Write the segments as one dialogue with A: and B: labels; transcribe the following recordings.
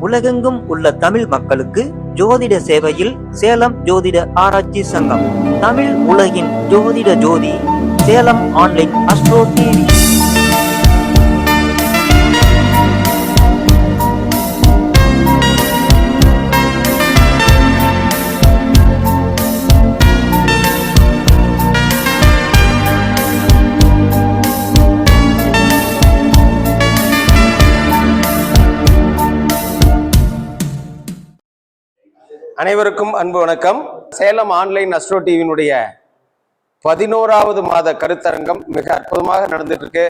A: உலகெங்கும் உள்ள தமிழ் மக்களுக்கு ஜோதிட சேவையில் சேலம் ஜோதிட ஆராய்ச்சி சங்கம். தமிழ் உலகின் ஜோதிட ஜோதி, சேலம் ஆன்லைன் அஸ்ட்ரோ டிவி.
B: அனைவருக்கும் அன்பு வணக்கம். சேலம் ஆன்லைன் அஸ்ட்ரோ டிவியினுடைய 11வது மாத கருத்தரங்கம் மிக அற்புதமாக நடந்துட்டு இருக்கு.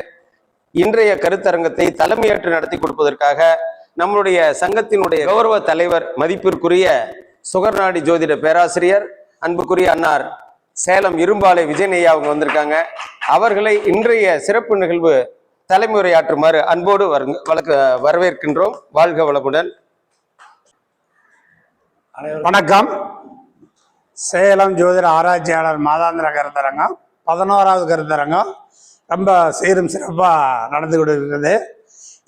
B: இன்றைய கருத்தரங்கத்தை தலைமையேற்று நடத்தி கொடுப்பதற்காக நம்மளுடைய சங்கத்தினுடைய கௌரவ தலைவர், மதிப்பிற்குரிய சுகர்நாடி ஜோதிட பேராசிரியர், அன்புக்குரிய அன்னார் சேலம் இரும்பாலை விஜயனையா அவங்க வந்திருக்காங்க. அவர்களை இன்றைய சிறப்பு நிகழ்வு தலைமுறையாற்றுமாறு அன்போடு வரவேற்கின்றோம். வாழ்க வளமுடன்.
C: வணக்கம். சேலம் ஜோதிட ஆராய்ச்சியாளர் மாதாந்திர கருத்தரங்கம் 11வது கருத்தரங்கம் ரொம்ப சீரும் சிறப்பாக நடந்து கொண்டு இருக்குது.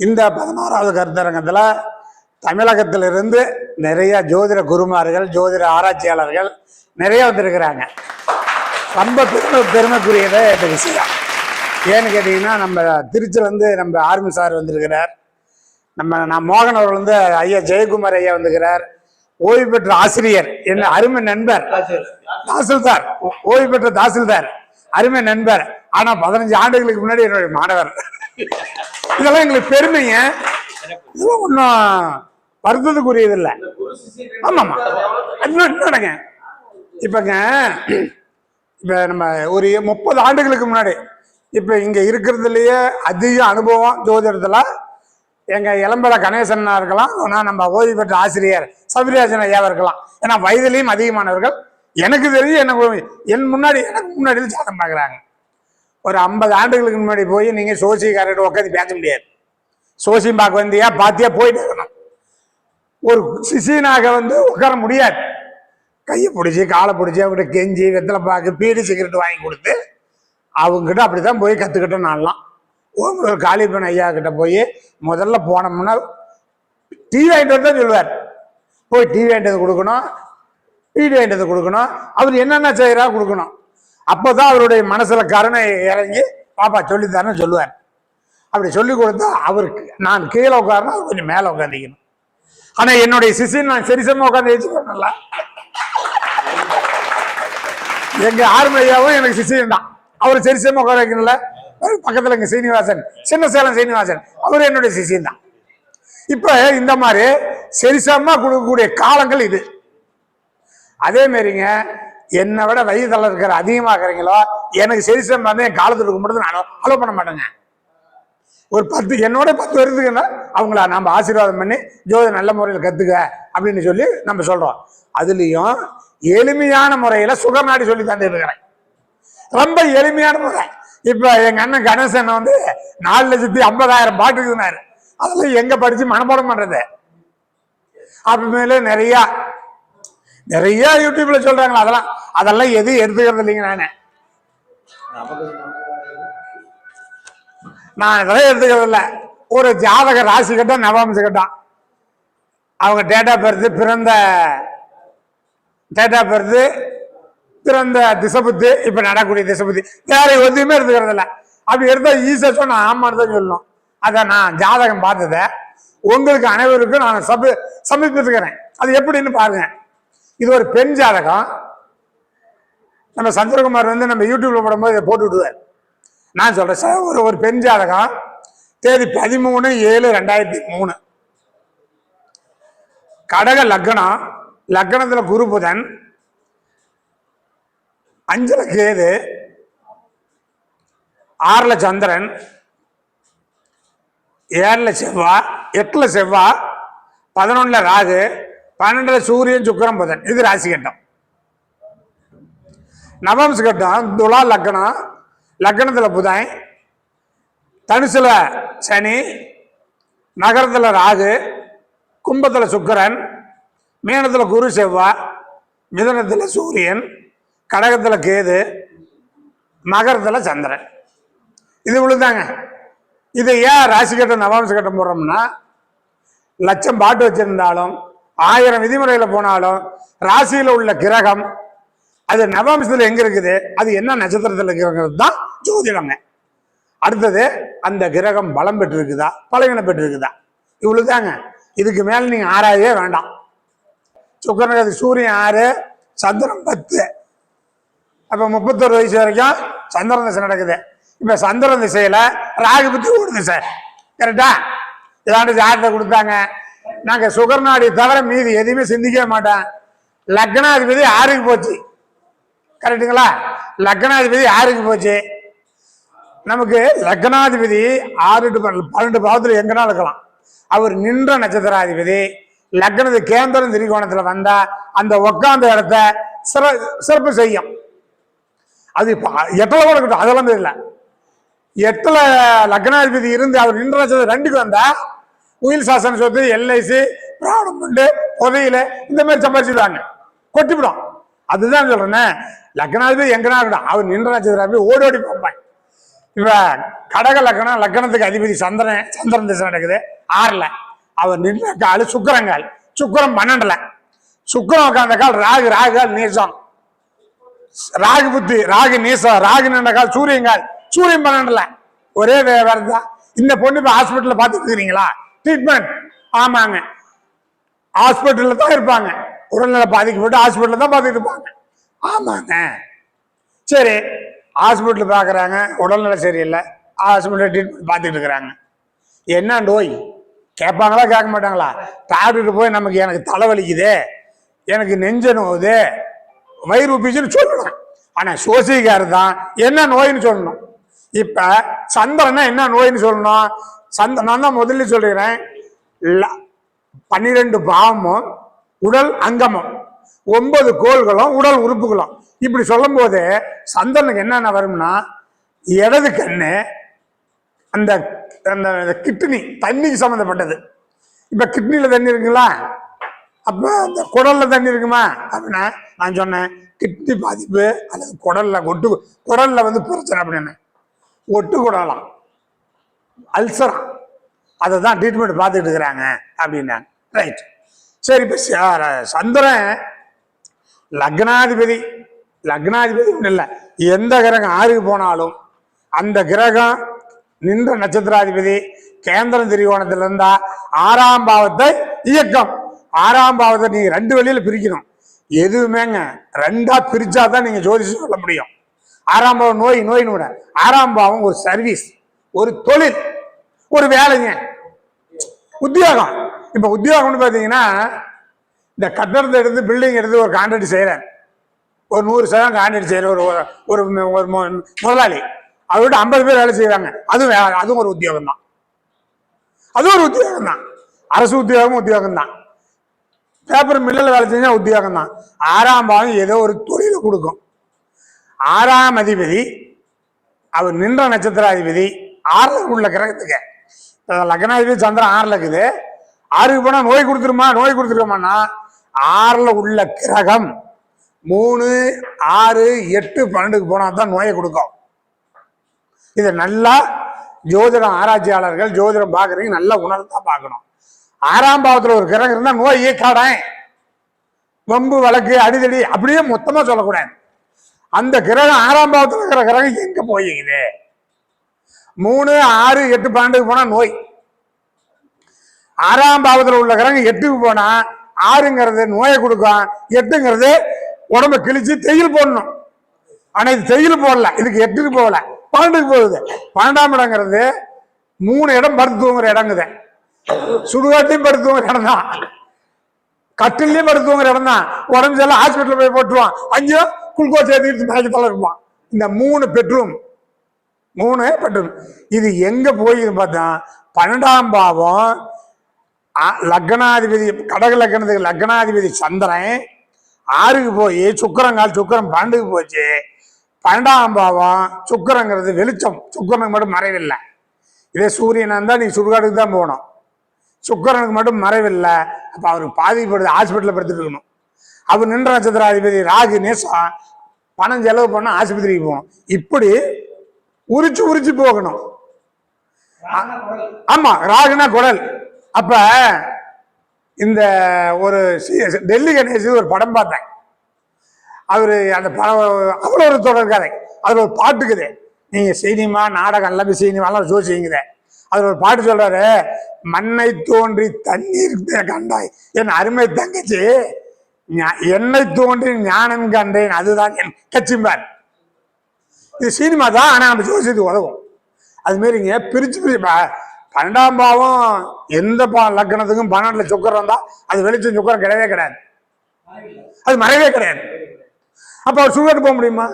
C: இந்த 11வது கருத்தரங்கத்தில் தமிழகத்திலிருந்து நிறைய ஜோதிட குருமார்கள், ஜோதிட ஆராய்ச்சியாளர்கள் நிறைய வந்திருக்கிறாங்க. ரொம்ப பெருமைக்குரியதே இந்த விஷயம். ஏன்னு கேட்டிங்கன்னா, நம்ம திருச்சியிலேருந்து நம்ம ஆர்மி சார் வந்திருக்கிறார். நான் மோகன் அவர்கள் வந்து ஐயா ஜெயக்குமார் ஐயா வந்துக்கிறார். ஓய்வு பெற்ற ஆசிரியர், என்ன அருமை நண்பர் தாசில்தார், ஓய்வு பெற்ற தாசில்தார், அருமை நண்பர். ஆனா 15 ஆண்டுகளுக்கு முன்னாடி என்னுடைய மாணவர். இதெல்லாம் எங்களுக்கு பெருமைங்க. இதெல்லாம் ஒன்றும் வருத்தத்துக்குரியது இல்லை. ஆமாம்மா, இன்னொன்னுங்க, இப்ப நம்ம ஒரு 30 ஆண்டுகளுக்கு முன்னாடி, இப்ப இங்க இருக்கிறதுலயே அதிக அனுபவம் ஜோதிடத்துல எங்க இளம்பல கணேசனா இருக்கலாம், நம்ம ஓய்வு பெற்ற ஆசிரியர் சபிராஜன் ஐயாவா இருக்கலாம். ஏன்னா வயதிலையும் அதிகமானவர்கள். எனக்கு தெரிஞ்சு எனக்கு முன்னாடி ஜாதகம் பார்க்குறாங்க. ஒரு 50 ஆண்டுகளுக்கு முன்னாடி போய் நீங்க சோசியக்காரர்கிட்ட உட்காந்து பேச முடியாது. சோசியம் பார்க்க வந்தியா பாத்தியா போயிட்டு இருக்கணும். ஒரு சிசியனாக வந்து உட்கார முடியாது. கையை பிடிச்சி காலை பிடிச்சி அவங்ககிட்ட கெஞ்சி வெத்தலை பாக்கு பீடி சிகரெட் வாங்கி கொடுத்து அவங்ககிட்ட அப்படித்தான் போய் கத்துக்கிட்டோம். நான்லாம் ஒரு காளிப்பன் ஐயா கிட்ட போய் முதல்ல போனோம்னா டீ வாங்கிட்டு தான் சொல்லுவார். போய் டீ வாங்கிட்டது கொடுக்கணும், பீடி வாங்கிட்டது கொடுக்கணும், அவர் என்னென்ன செய்யறா கொடுக்கணும். அப்போதான் அவருடைய மனசுல கருணை இறங்கி பாப்பா சொல்லித்தாருன்னு சொல்லுவார். அப்படி சொல்லி கொடுத்தா அவருக்கு நான் கீழே உட்காரணும், அவர் கொஞ்சம் மேலே உட்காந்துக்கணும். ஆனா என்னுடைய சிசின் நான் சரிசமா உட்காந்து வச்சுக்கணும்ல. எங்க ஆர்மி ஐயாவும் எனக்கு சிசின் தான். அவர் சரிசமா உட்கார வைக்கணும்ல. பக்கத்துல இங்க சீனிவாசன், சின்ன சேலம் சீனிவாசன், அவரு என்னுடைய சிசியம் தான். இப்ப இந்த மாதிரி சரிசமா கொடுக்கக்கூடிய காலங்கள் இது. அதே மாதிரிங்க, என்னை விட வயதுல இருக்கிற அதிகமாக்குறீங்களோ எனக்கு சரிசம் வந்து என் காலத்துக்கு மட்டும் நான் அலோ பண்ண மாட்டேங்க. ஒரு 10 என்னோட 10 வருதுங்கன்னா அவங்கள நம்ம ஆசீர்வாதம் பண்ணி ஜோதி நல்ல முறையில் கத்துக்க அப்படின்னு சொல்லி நம்ம சொல்றோம். அதுலயும் எளிமையான முறையில சுகர்நாடி சொல்லி தந்துட்டு இருக்கிறேன். ரொம்ப எளிமையான முறை. இப்ப எங்க அண்ணன் கணேசன் வந்து 4,50,000 பாட்டு இருக்குனாரு. அதெல்லாம் எங்க படிச்சு மனப்பாடம் பண்றது. அப்புறமேல நிறைய யூடியூப்ல சொல்றாங்களா, அதெல்லாம் எது எடுத்துக்கிறது இல்லைங்க. நான் இதெல்லாம் எடுத்துக்கிறது இல்லை. ஒரு ஜாதக ராசி கட்டம், நவாம்ச கட்டம், அவங்க டேட் ஆஃப் பர்த், பிறந்த திசபுத்தி, இப்ப நடக்கூடிய திசபுத்தி, வேற எதுவுமே எடுத்துக்கிறது இல்லை. அப்படி எடுத்தா ஈஸியா சொன்னா ஆமான்னு தான் சொல்லணும். அதான் நான் ஜாதகம் பார்த்தத உங்களுக்கு அனைவருக்கும் நான் சமர்ப்பித்துக்கிறேன். அது எப்படின்னு பாருங்க. இது ஒரு பெண் ஜாதகம். நம்ம சந்திரகுமார் வந்து நம்ம யூடியூப்ல போடும்போது இதை போட்டு விடுவார். நான் சொல்றேன் சார், ஒரு பெண் ஜாதகம், தேதி 13/7/2003, கடக லக்னம், லக்னத்துல குரு புதன், 5ல கேது, 6ல சந்திரன், 7ல செவ்வாய், 8ல செவ்வாய், 11ல ராகு, 12ல சூரியன், சுக்கிரன், புதன். இது ராசி கட்டம். நவம்ச கட்டம், துலா லக்னம், லக்னத்துல புதன், தனுசுல சனி, நகரத்துல ராகு, கும்பத்துல சுக்கிரன், மீனத்துல குரு செவ்வாய், மிதுனத்துல சூரியன், கடகத்துல கேது, மகரத்துல சந்திரன். இது இவ்வளவுதாங்க. இது ஏன் ராசி கட்டம் நவாம்ச கட்டம் போடுறோம்னா, லட்சம் பாட்டு வச்சிருந்தாலும் 1000 விதிமுறையில போனாலும் ராசியில உள்ள கிரகம் அது நவாம்சத்துல எங்க இருக்குது, அது என்ன நட்சத்திரத்துல இருக்கிறது தான் ஜோதிடங்க. அடுத்தது அந்த கிரகம் பலம் பெற்றிருக்குதா பலவீனம் பெற்றிருக்குதா, இவ்வளவுதாங்க. இதுக்கு மேல நீங்க ஆராயவே வேண்டாம். சுக்கிரன் சூரியன் 6, சந்திரன் 10. அப்ப 31 வயசு வரைக்கும் சந்திரன் திசை நடக்குது. இப்ப சந்திரன் திசையில ராகு புத்தி ஓடுது சார், கரெக்டா? ஏதாண்டு ஜாதகத்தை கொடுத்தாங்க, நாங்க சுகர்நாடி தவிர மீதி எதுவுமே சிந்திக்கவே மாட்டேன். லக்னாதிபதி 6க்கு போச்சு, கரெக்டுங்களா? லக்னாதிபதி 6க்கு போச்சு. நமக்கு லக்னாதிபதி 6 to 12 பாவத்துல எங்கன்னா இருக்கலாம். அவர் நின்ற நட்சத்திராதிபதி லக்னது கேந்திரம் திரிகோணத்துல வந்தா அந்த உட்கார்ந்த இடத்த சிறப்பு செய்யும். அது எட்டுல கூட இருக்கட்டும், அதெல்லாம் தெரியல. 8ல லக்னாதிபதி இருந்து அவர் நின்ற நட்சத்திரம் 2க்கு வந்தா உயில் சாசன சொத்து, எல்ஐசி, பிராணம், புதையில இந்த மாதிரி சம்பாதிச்சுடுவாங்க, கொட்டிவிடும். அதுதான் சொல்றேன், லக்னாதிபதி எங்கன்னா இருக்கட்டும், அவர் நின்ற நட்சத்திரம் ஓடி ஓடி பார்ப்பாங்க. இப்ப கடக லக்னம், லக்னத்துக்கு அதிபதி சந்திரன் திசை நடக்குது 6ல. அவர் நின்ற கால் சுக்கிரங்கால், சுக்கிரம் 12ல. சுக்கிரம் உட்கார்ந்த கால் ராகு நீசம், ராகு புத்தி, ராகு நீசம், ராகு நின்ற கால் சூரியங்கால், சூரியன் 12ல. ஒரே வேறதான். இந்த பொண்ணு இப்ப ஹாஸ்பிட்டல்ல பாத்துட்டு இருக்கிறீங்களா? ட்ரீட்மெண்ட், ஆமாங்க, ஹாஸ்பிட்டல்ல தான் இருப்பாங்க. உடல்நல பாதிக்கப்பட்டு ஹாஸ்பிட்டல்ல தான் பார்த்துட்டு இருப்பாங்க, ஆமாங்க. சரி, ஹாஸ்பிட்டல் பார்க்குறாங்க, உடல்நிலை சரியில்லை, ஹாஸ்பிட்டல் ட்ரீட்மெண்ட் பார்த்துட்டு இருக்கிறாங்க. என்ன நோய் கேட்பாங்களா கேட்க மாட்டாங்களா? டாக்டர்கிட்ட போய் நமக்கு எனக்கு தலைவலிக்குது, எனக்கு நெஞ்ச நோவுது, வயிறு உப்பிச்சுன்னு சொல்லணும். ஆனா சோசிக்காரு தான் என்ன நோயின்னு சொல்லணும். இப்ப சந்திரனா என்ன நோயின்னு சொல்லணும். நான் தான் முதல்ல சொல்றேன், 12 பாவமும் உடல் அங்கமும் 9 கோள்களும் உடல் உறுப்புகளும். இப்படி சொல்லும் போது சந்திரனுக்கு என்னென்ன வரும்னா, இடது கண்ணு, அந்த கிட்னி, தண்ணிக்கு சம்மந்தப்பட்டது. இப்ப கிட்னில தண்ணி இருக்குங்களா, அப்ப அந்த குடல்ல தண்ணி இருக்குமா அப்படின்னா, நான் சொன்னேன் கிட்னி பாதிப்பு அல்லது குடல்ல பிரச்சனை அப்படின்னு, ஒட்டு குடலாம், அல்சரா, அதை தான் ட்ரீட்மெண்ட் பார்த்துட்டு இருக்கிறாங்க அப்படின்னாங்க. ரைட், சரி. இப்ப சந்திரன் லக்னாதிபதி ஒன்றும் இல்லை, எந்த கிரகம் 6க்கு போனாலும் அந்த கிரகம் நின்ற நட்சத்திராதிபதி கேந்திரம் திரிகோணத்துல இருந்தா 6ஆம் பாவத்தை இயக்கம். 6ஆம் பாவத்தை நீங்க 2 வழியில பிரிக்கணும். எதுவுமேங்க 2ஆ பிரிச்சாதான் நீங்க ஜோதிஷம் சொல்ல முடியும். 6ஆம் பாவம் நோயின்னு விட, 6ஆம் பாவம் ஒரு சர்வீஸ், ஒரு தொழில், ஒரு வேலைங்க, உத்தியோகம். இப்ப உத்தியோகம்னு பாத்தீங்கன்னா, இந்த கட்டடத்தை எடுத்து பில்டிங் எடுத்து ஒரு கான்ட்ராக்ட் செய்யறேன், ஒரு 100% கான்ட்ராக்ட் செய்யற ஒரு முதலாளி, அவர்கிட்ட 50 பேர் வேலை செய்வாங்க, அதுவும் ஒரு உத்தியோகம் தான். அது ஒரு உத்தியோகம் தான், அரசு உத்தியோகம் தான். பேப்பர் மில்லில் வேலை செஞ்சா உத்தியோகம் தான். 6ஆம் பாவம் ஏதோ ஒரு தொழிலை கொடுக்கும். 6ஆம் அதிபதி அவர் நின்ற நட்சத்திராதிபதி 6ல உள்ள கிரகத்துக்கு, லக்னாதிபதி சந்திரன் 6ல இருக்குது. 6க்கு போனா நோய் கொடுத்துருமான்னா 6ல உள்ள கிரகம் 3, 6, 8, 12க்கு போனா தான் நோயை கொடுக்கும். இதை நல்லா ஜோதிடம் ஆராய்ச்சியாளர்கள், ஜோதிடம் பாக்குறீங்க, நல்லா உணர்ந்தா பார்க்கணும். 6ஆம் பாவத்துல ஒரு கிரகம் இருந்தா நோய் ஈக்காடன், வம்பு வழக்கு அடிதடி அப்படியே மொத்தமா சொல்லக்கூடாது. அந்த கிரகம் 6ஆம் பாவத்துல இருக்கிற கிரகம் எங்க போயிக்குது? 3, 6, 8, 12க்கு போனா நோய். 6ஆம் பாவத்துல உள்ள கிரகம் 8க்கு போனா 6ங்கிறது நோயை கொடுக்கும், 8ங்கிறது உடம்ப கிழிச்சு தையல் போடணும். ஆனா இது தையல் போடல, இதுக்கு 8க்கு போகல, 12க்கு போகுது. 12ஆம் இடங்கிறது 3 இடம் படுத்து தூங்குற இடங்குது. சுடுகாட்டையும் படுத்து தூங்குற இடம் தான், கட்டிலையும் படுத்து தூங்குற இடம் தான். உடம்பு செல்லாம் ஹாஸ்பிட்டல் போய் போட்டுருவான், அங்கேயும் குளுக்கோஸ் ஏற்றிட்டு மயக்கத்தால இருப்பான். இந்த 3 பெட்ரூம் இது எங்க போய் பார்த்தா 12ஆம் பாவம் லக்னாதிபதி, கடக லக்னத்துக்கு லக்னாதிபதி சந்திரன் 6க்கு போய் சுக்கிரன் 12க்கு போச்சு. 12ஆம் பாவம் சுக்கிரங்கிறது வெளிச்சம், சுக்கிரனுக்கு மட்டும் மறைவில்லை. இதே சூரியனா இருந்தா நீ சுடுகாட்டுக்கு தான் போகணும், சுக்கிரனுக்கு மட்டும் மறைவில்லை. அப்ப அவருக்கு பாதிக்கப்படுது, ஹாஸ்பிட்டல்ல படுத்துட்டு இருக்கணும். அவர் நின்ற நட்சத்திராதிபதி ராகு நேசம், பணம் செலவு பண்ண ஆஸ்பத்திரிக்கு போகணும். இப்படி உரிச்சு போகணும். ஆமா, ராகுனா குடல். அப்ப இந்த ஒரு டெல்லி கணேஷ் ஒரு படம் பார்த்தேன். அவரு அந்த படம் அவ்வளோ ஒரு தொடர் கதை. அதுல ஒரு பாட்டுக்குது. நீங்க சினிமா நாடகம் எல்லாமே சினிமாலாம் ஜோசிங்குதே. அதுல ஒரு பாட்டு சொல்றாரு, மண்ணை தோன்றி தண்ணீர் கண்டாய் என் அருமை தங்கச்சி, என்னை தோன்றி ஞானம் கண்டேன் அதுதான் என் கட்சிம்பார். இது சினிமா தான், ஆனா நம்ம ஜோசியத்துக்கு உதவும். அது மாரிங்க பிரிச்சு 12ஆம் பாவம் எந்த லக்கணத்துக்கும் 12ல சுக்கரம் இருந்தா அது வெளிச்சம் சுக்கரம் கிடையவே கிடையாது, அது மறைவே கிடையாது. அப்ப அவர் சுடுகாட்டு போக முடியுமா?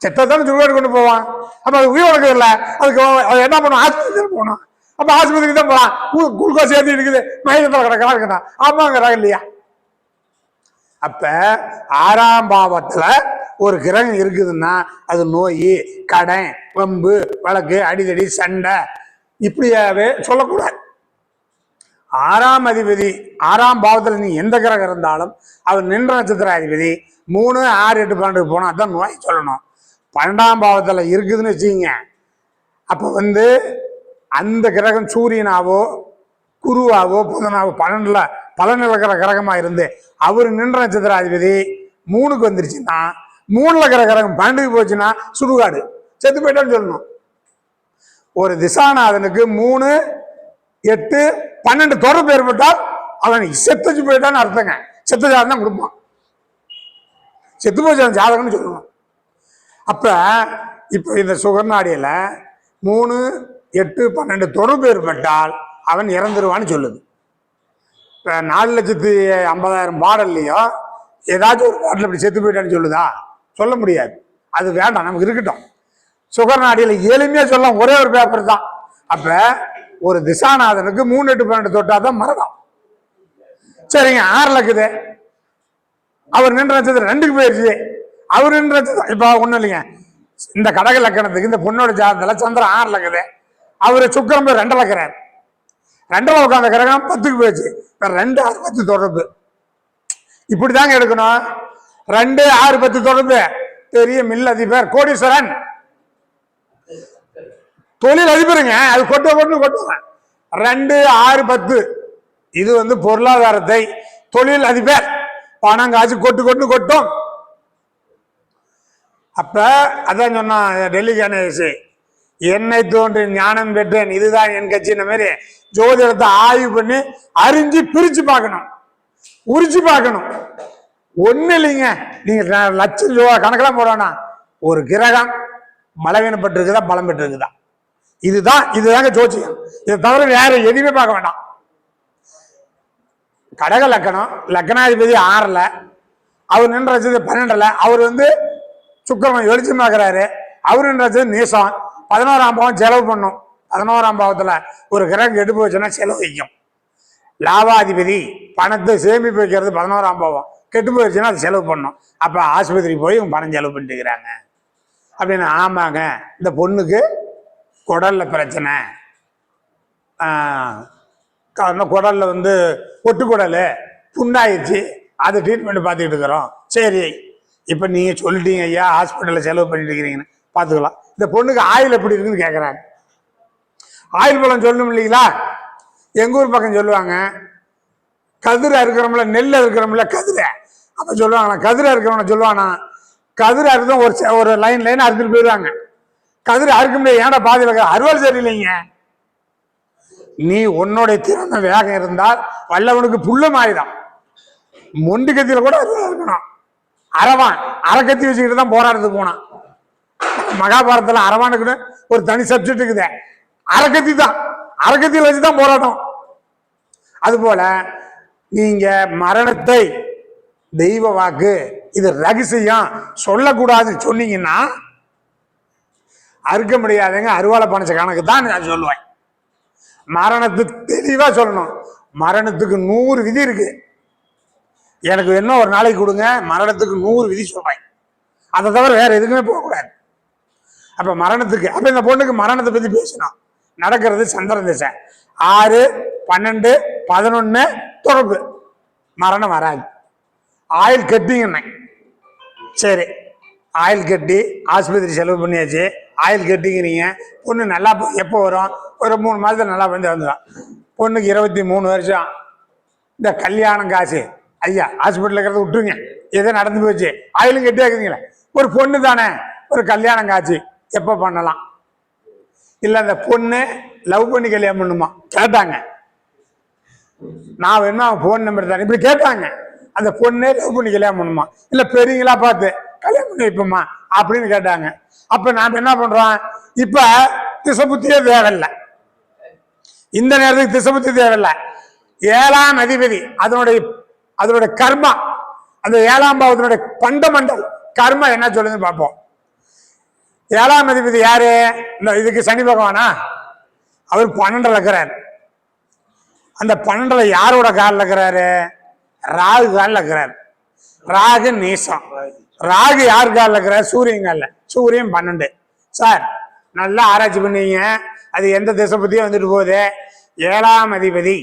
C: செத்தத்தானே சுடுகாட்டு கொண்டு போவான். அப்ப அது உயிர் வழக்கம் இல்லை. அதுக்கு என்ன பண்ணும்? ஆஸ்பத்திரிக்கு போகணும். அப்ப ஆஸ்பத்திரிக்கு தான் போலாம். குளுக்கோஸ் ஏற்றி இருக்குது, மயக்கத்தில் கிடக்கலாம் இருக்கணும். ஆமாங்கிறாங்க இல்லையா? அப்ப 6ஆம் பாவத்துல ஒரு கிரகம் இருக்குதுன்னா அது நோய், கடன், வம்பு, வழக்கு, அடிதடி, சண்டை இப்படியாவே சொல்லக்கூடாது. 6ஆம் அதிபதி 6ஆம் பாவத்துல நீ எந்த கிரகம் இருந்தாலும் அவர் நின்ற நட்சத்திர அதிபதி 3, 6, 8, 12 போனா தான் நோய் சொல்லணும். 12ஆம் பாவத்துல இருக்குதுன்னு வச்சுக்கிங்க, அப்ப அந்த கிரகம் சூரியனாவோ குருவாவோ புதனாவோ 12ல பலன் இருக்கிற கிரகமா இருந்து அவர் நின்ற நட்சத்திர அதிபதி 3க்கு வந்துருச்சுன்னா, 3ல இருக்கிற கிரகம் 12க்கு போச்சுன்னா சுடுகாடு, செத்து போயிட்டான்னு சொல்லணும். ஒரு திசாநாதனுக்கு 3, 8, 12 தொடர்பு ஏற்பட்டால் அவன் செத்துச்சு போயிட்டான்னு அர்த்தங்க. செத்த ஜாதகம் தான் கொடுப்பான், செத்து போச்சு ஜாதகம்னு சொல்லணும். அப்ப இப்ப இந்த சுகர்நாடியில 3, 8, 12 தொடர்பு ஏற்பட்டால் அவன் இறந்துருவான்னு சொல்லுது. இப்ப 4,50,000 பாடல்லையோ ஏதாச்சும் ஒரு பாட்டில் இப்படி செத்து போயிட்டான்னு சொல்லுதா? சொல்ல முடியாது. அது வேண்டாம், நமக்கு இருக்கட்டும். சுகர்நாடியில எளிமையா சொல்லலாம், ஒரே ஒரு பேப்பர் தான். அப்ப ஒரு திசாநாதனுக்கு 3, 8, 12 தொட்டாதான் மரணம். சரிங்க, 6ல இருக்குது, அவர் நின்ற நட்சத்திரம் 2க்கு போயிடுச்சு. அவர் நின்ற நட்சத்திரம் இப்ப ஒண்ணும் இல்லைங்க. இந்த கடக லக்கணத்துக்கு இந்த பொண்ணோட ஜாதகத்துல சந்திரன் 6ல இருக்குது, அவரு சுக்கிரன் போய் 2ல இருக்கிறார். 2ல உட்காந்த கிரகம் 10க்கு போயிடுச்சு. 2, 6, 10 தொடர்பு இப்படிதாங்க எடுக்கணும். 2, 6, 10 தொடர்பு. பெரிய மில் அதிபர், கோடீஸ்வரன், தொழில் அதிபருங்க, அது கொட்டுவேன். 2, 6, 10 இது பொருளாதாரத்தை, தொழில் அதிபர், பணம் காசு கொட்டும். அப்ப அதான் சொன்னா டெல்லி கணேஷ், என்னை தோன்றி ஞானம் பெற்றேன் இதுதான் என் கட்சின மாதிரி ஜோதிடத்தை ஆய்வு பண்ணி அறிஞ்சு பிரிச்சு பார்க்கணும், உரிச்சு பார்க்கணும். ஒண்ணு இல்லைங்க, நீங்க லட்சம் ரூபா கணக்கெல்லாம் போடணும். ஒரு கிரகம் பலவீனப்பட்டு இருக்குதா, பலம் பெற்று இருக்குதா, இதுதாங்க ஜோசியம். இதை தவிர வேற எதுவுமே பார்க்க வேண்டாம். கடக லக்கணம், லக்னாதிபதி 6ல, அவர் நின்ற 12ல, அவர் சுக்கிரன் வெளிச்சமாக்குறாரு, அவர் நின்ற நீசம். 11ஆம் பாவம் செலவு பண்ணும். 11ஆம் பாவத்துல ஒரு கிரகம் கெட்டு போச்சுன்னா செலவு வைக்கும். லாபாதிபதி பணத்தை சேமிப்பு வைக்கிறது 11ஆம் பாவம், கெட்டு போயிடுச்சுன்னா அது செலவு பண்ணும். அப்ப ஆஸ்பத்திரிக்கு போய் இவங்க பணம் செலவு பண்ணிட்டு இருக்கிறாங்க அப்படின்னு. ஆமாங்க, இந்த பொண்ணுக்கு குடல்ல பிரச்சனை, குடல்ல ஒட்டுக்குடல் புண்ணாயிடுச்சு, அதை ட்ரீட்மெண்ட் பார்த்துக்கிட்டு இருக்கிறோம். சரி, இப்ப நீங்க சொல்லிட்டீங்க ஐயா ஹாஸ்பிட்டல்ல செலவு பண்ணிட்டு இருக்கிறீங்கன்னு, பார்த்துக்கலாம். இந்த பொண்ணுக்கு ஆயில் எப்படி இருக்குன்னு கேட்குறாங்க. ஆயில் பழம் சொல்லணும் இல்லைங்களா? எங்க ஊர் பக்கம் சொல்லுவாங்க, கதிரை இருக்கிறோம்ல, நெல்லை இருக்கிறோம்ல, கதிரை. அப்ப சொல்லுவாங்களா, கதிரை இருக்கிறவன சொல்லுவானா, கதிரை அறுக்கும் ஒரு லைன் அறுத்துட்டு போயிடுவாங்க. கதிரை அறுக்க முடியாது, ஏன்டா பாதியில் அறுவாள் சரியில்லைங்க. நீ உன்னோட திறமை வேகம் இருந்தால் வல்லவனுக்கு புல்லும் ஆயுதம். மொண்டு கத்தியில கூட அறுவா இருக்கணும். அரைக்கத்தி வச்சுக்கிட்டு தான் போராடுறதுக்கு போனான். மகாபாரதத்துல அரவானுக்குன்னு ஒரு தனி சப்ஜெக்ட் இருக்குது, அரைக்கத்தி தான், அரைக்கத்தியில் வச்சுதான் போராட்டம். அதுபோல நீங்க மரணத்தை தெய்வ வாக்கு, இது ரகசியம் சொல்லக்கூடாதுன்னு சொன்னீங்கன்னா அறுக்க முடியாதுங்க. அறுவாலை பணச்ச கணக்கு தான் நான் சொல்லுவேன். மரணத்துக்கு தெளிவா சொல்லணும். மரணத்துக்கு 100 விதி இருக்கு. எனக்கு என்ன ஒரு நாளைக்கு கொடுங்க, மரணத்துக்கு 100 விதி சொல்றேன். அதை தவிர வேற எதுக்குமே போகக்கூடாது. அப்ப மரணத்துக்கு, அப்ப இந்த பொண்ணுக்கு மரணத்தை பத்தி பேசணும். நடக்கிறது சந்திரன் திசை, 6, 12, 11 தொடர்பு, மரணம் வராது. ஆயில் கட்டிங்க, சரி, ஆயில் கட்டி ஆஸ்பத்திரி செலவு பண்ணியாச்சு. ஆயில் கட்டிங்கிறீங்க, பொண்ணு நல்லா எப்போ வரும்? ஒரு 3 மாதத்துல நல்லா வந்துடும். பொண்ணுக்கு 23 வருஷம், இந்த கல்யாணம் காசு ஐயா ஹாஸ்பிட்டல் இருக்கிறத விட்டுருங்க, எதோ நடந்து போச்சு ஆயிலும் கெட்டியா இருக்குதுங்களே. ஒரு பொண்ணு தானே, ஒரு கல்யாணம் காட்சி எப்போ பண்ணலாம்? இல்லை அந்த பொண்ணு லவ் பண்ணி கல்யாணம் பண்ணுமா கேட்டாங்க. நான் வேணுமா அவன் ஃபோன் நம்பர் தானே இப்படி கேட்டாங்க. அந்த பொண்ணு லவ் பண்ணி கல்யாணம் பண்ணுமா, இல்லை பெரியங்களா பார்த்து கல்யாணம் பண்ணி வைப்போமா அப்படின்னு கேட்டாங்க. அப்போ நாம் என்ன பண்ணுறோம், இப்போ திசை புத்தியே தேவையில்லை, இந்த நேரத்துக்கு திசை புத்தி தேவையில்லை. 7ஆம் அதிபதி அதனுடைய கர்மா, அந்த 7ஆம் பாவத்தினுடைய பண்டமண்டல் கர்மா என்ன சொல்லுதுன்னு பார்ப்போம். 7ஆம் அதிபதி யாரு? இந்த இதுக்கு சனி பகவானா? அவர் 12 இருக்கிறார். அந்த 12 யாரோட காலில் இருக்கிறாரு? ராகு காலில் இருக்கிறார். ராகு நீசம். ராகு யார் காலில் இருக்கிறார்? சூரியன் காலில். சூரியன் 12. சார் நல்லா ஆராய்ச்சி பண்ணீங்க, அது எந்த திசை பத்தியும் வந்துட்டு போகுது. 7ஆம் அதிபதி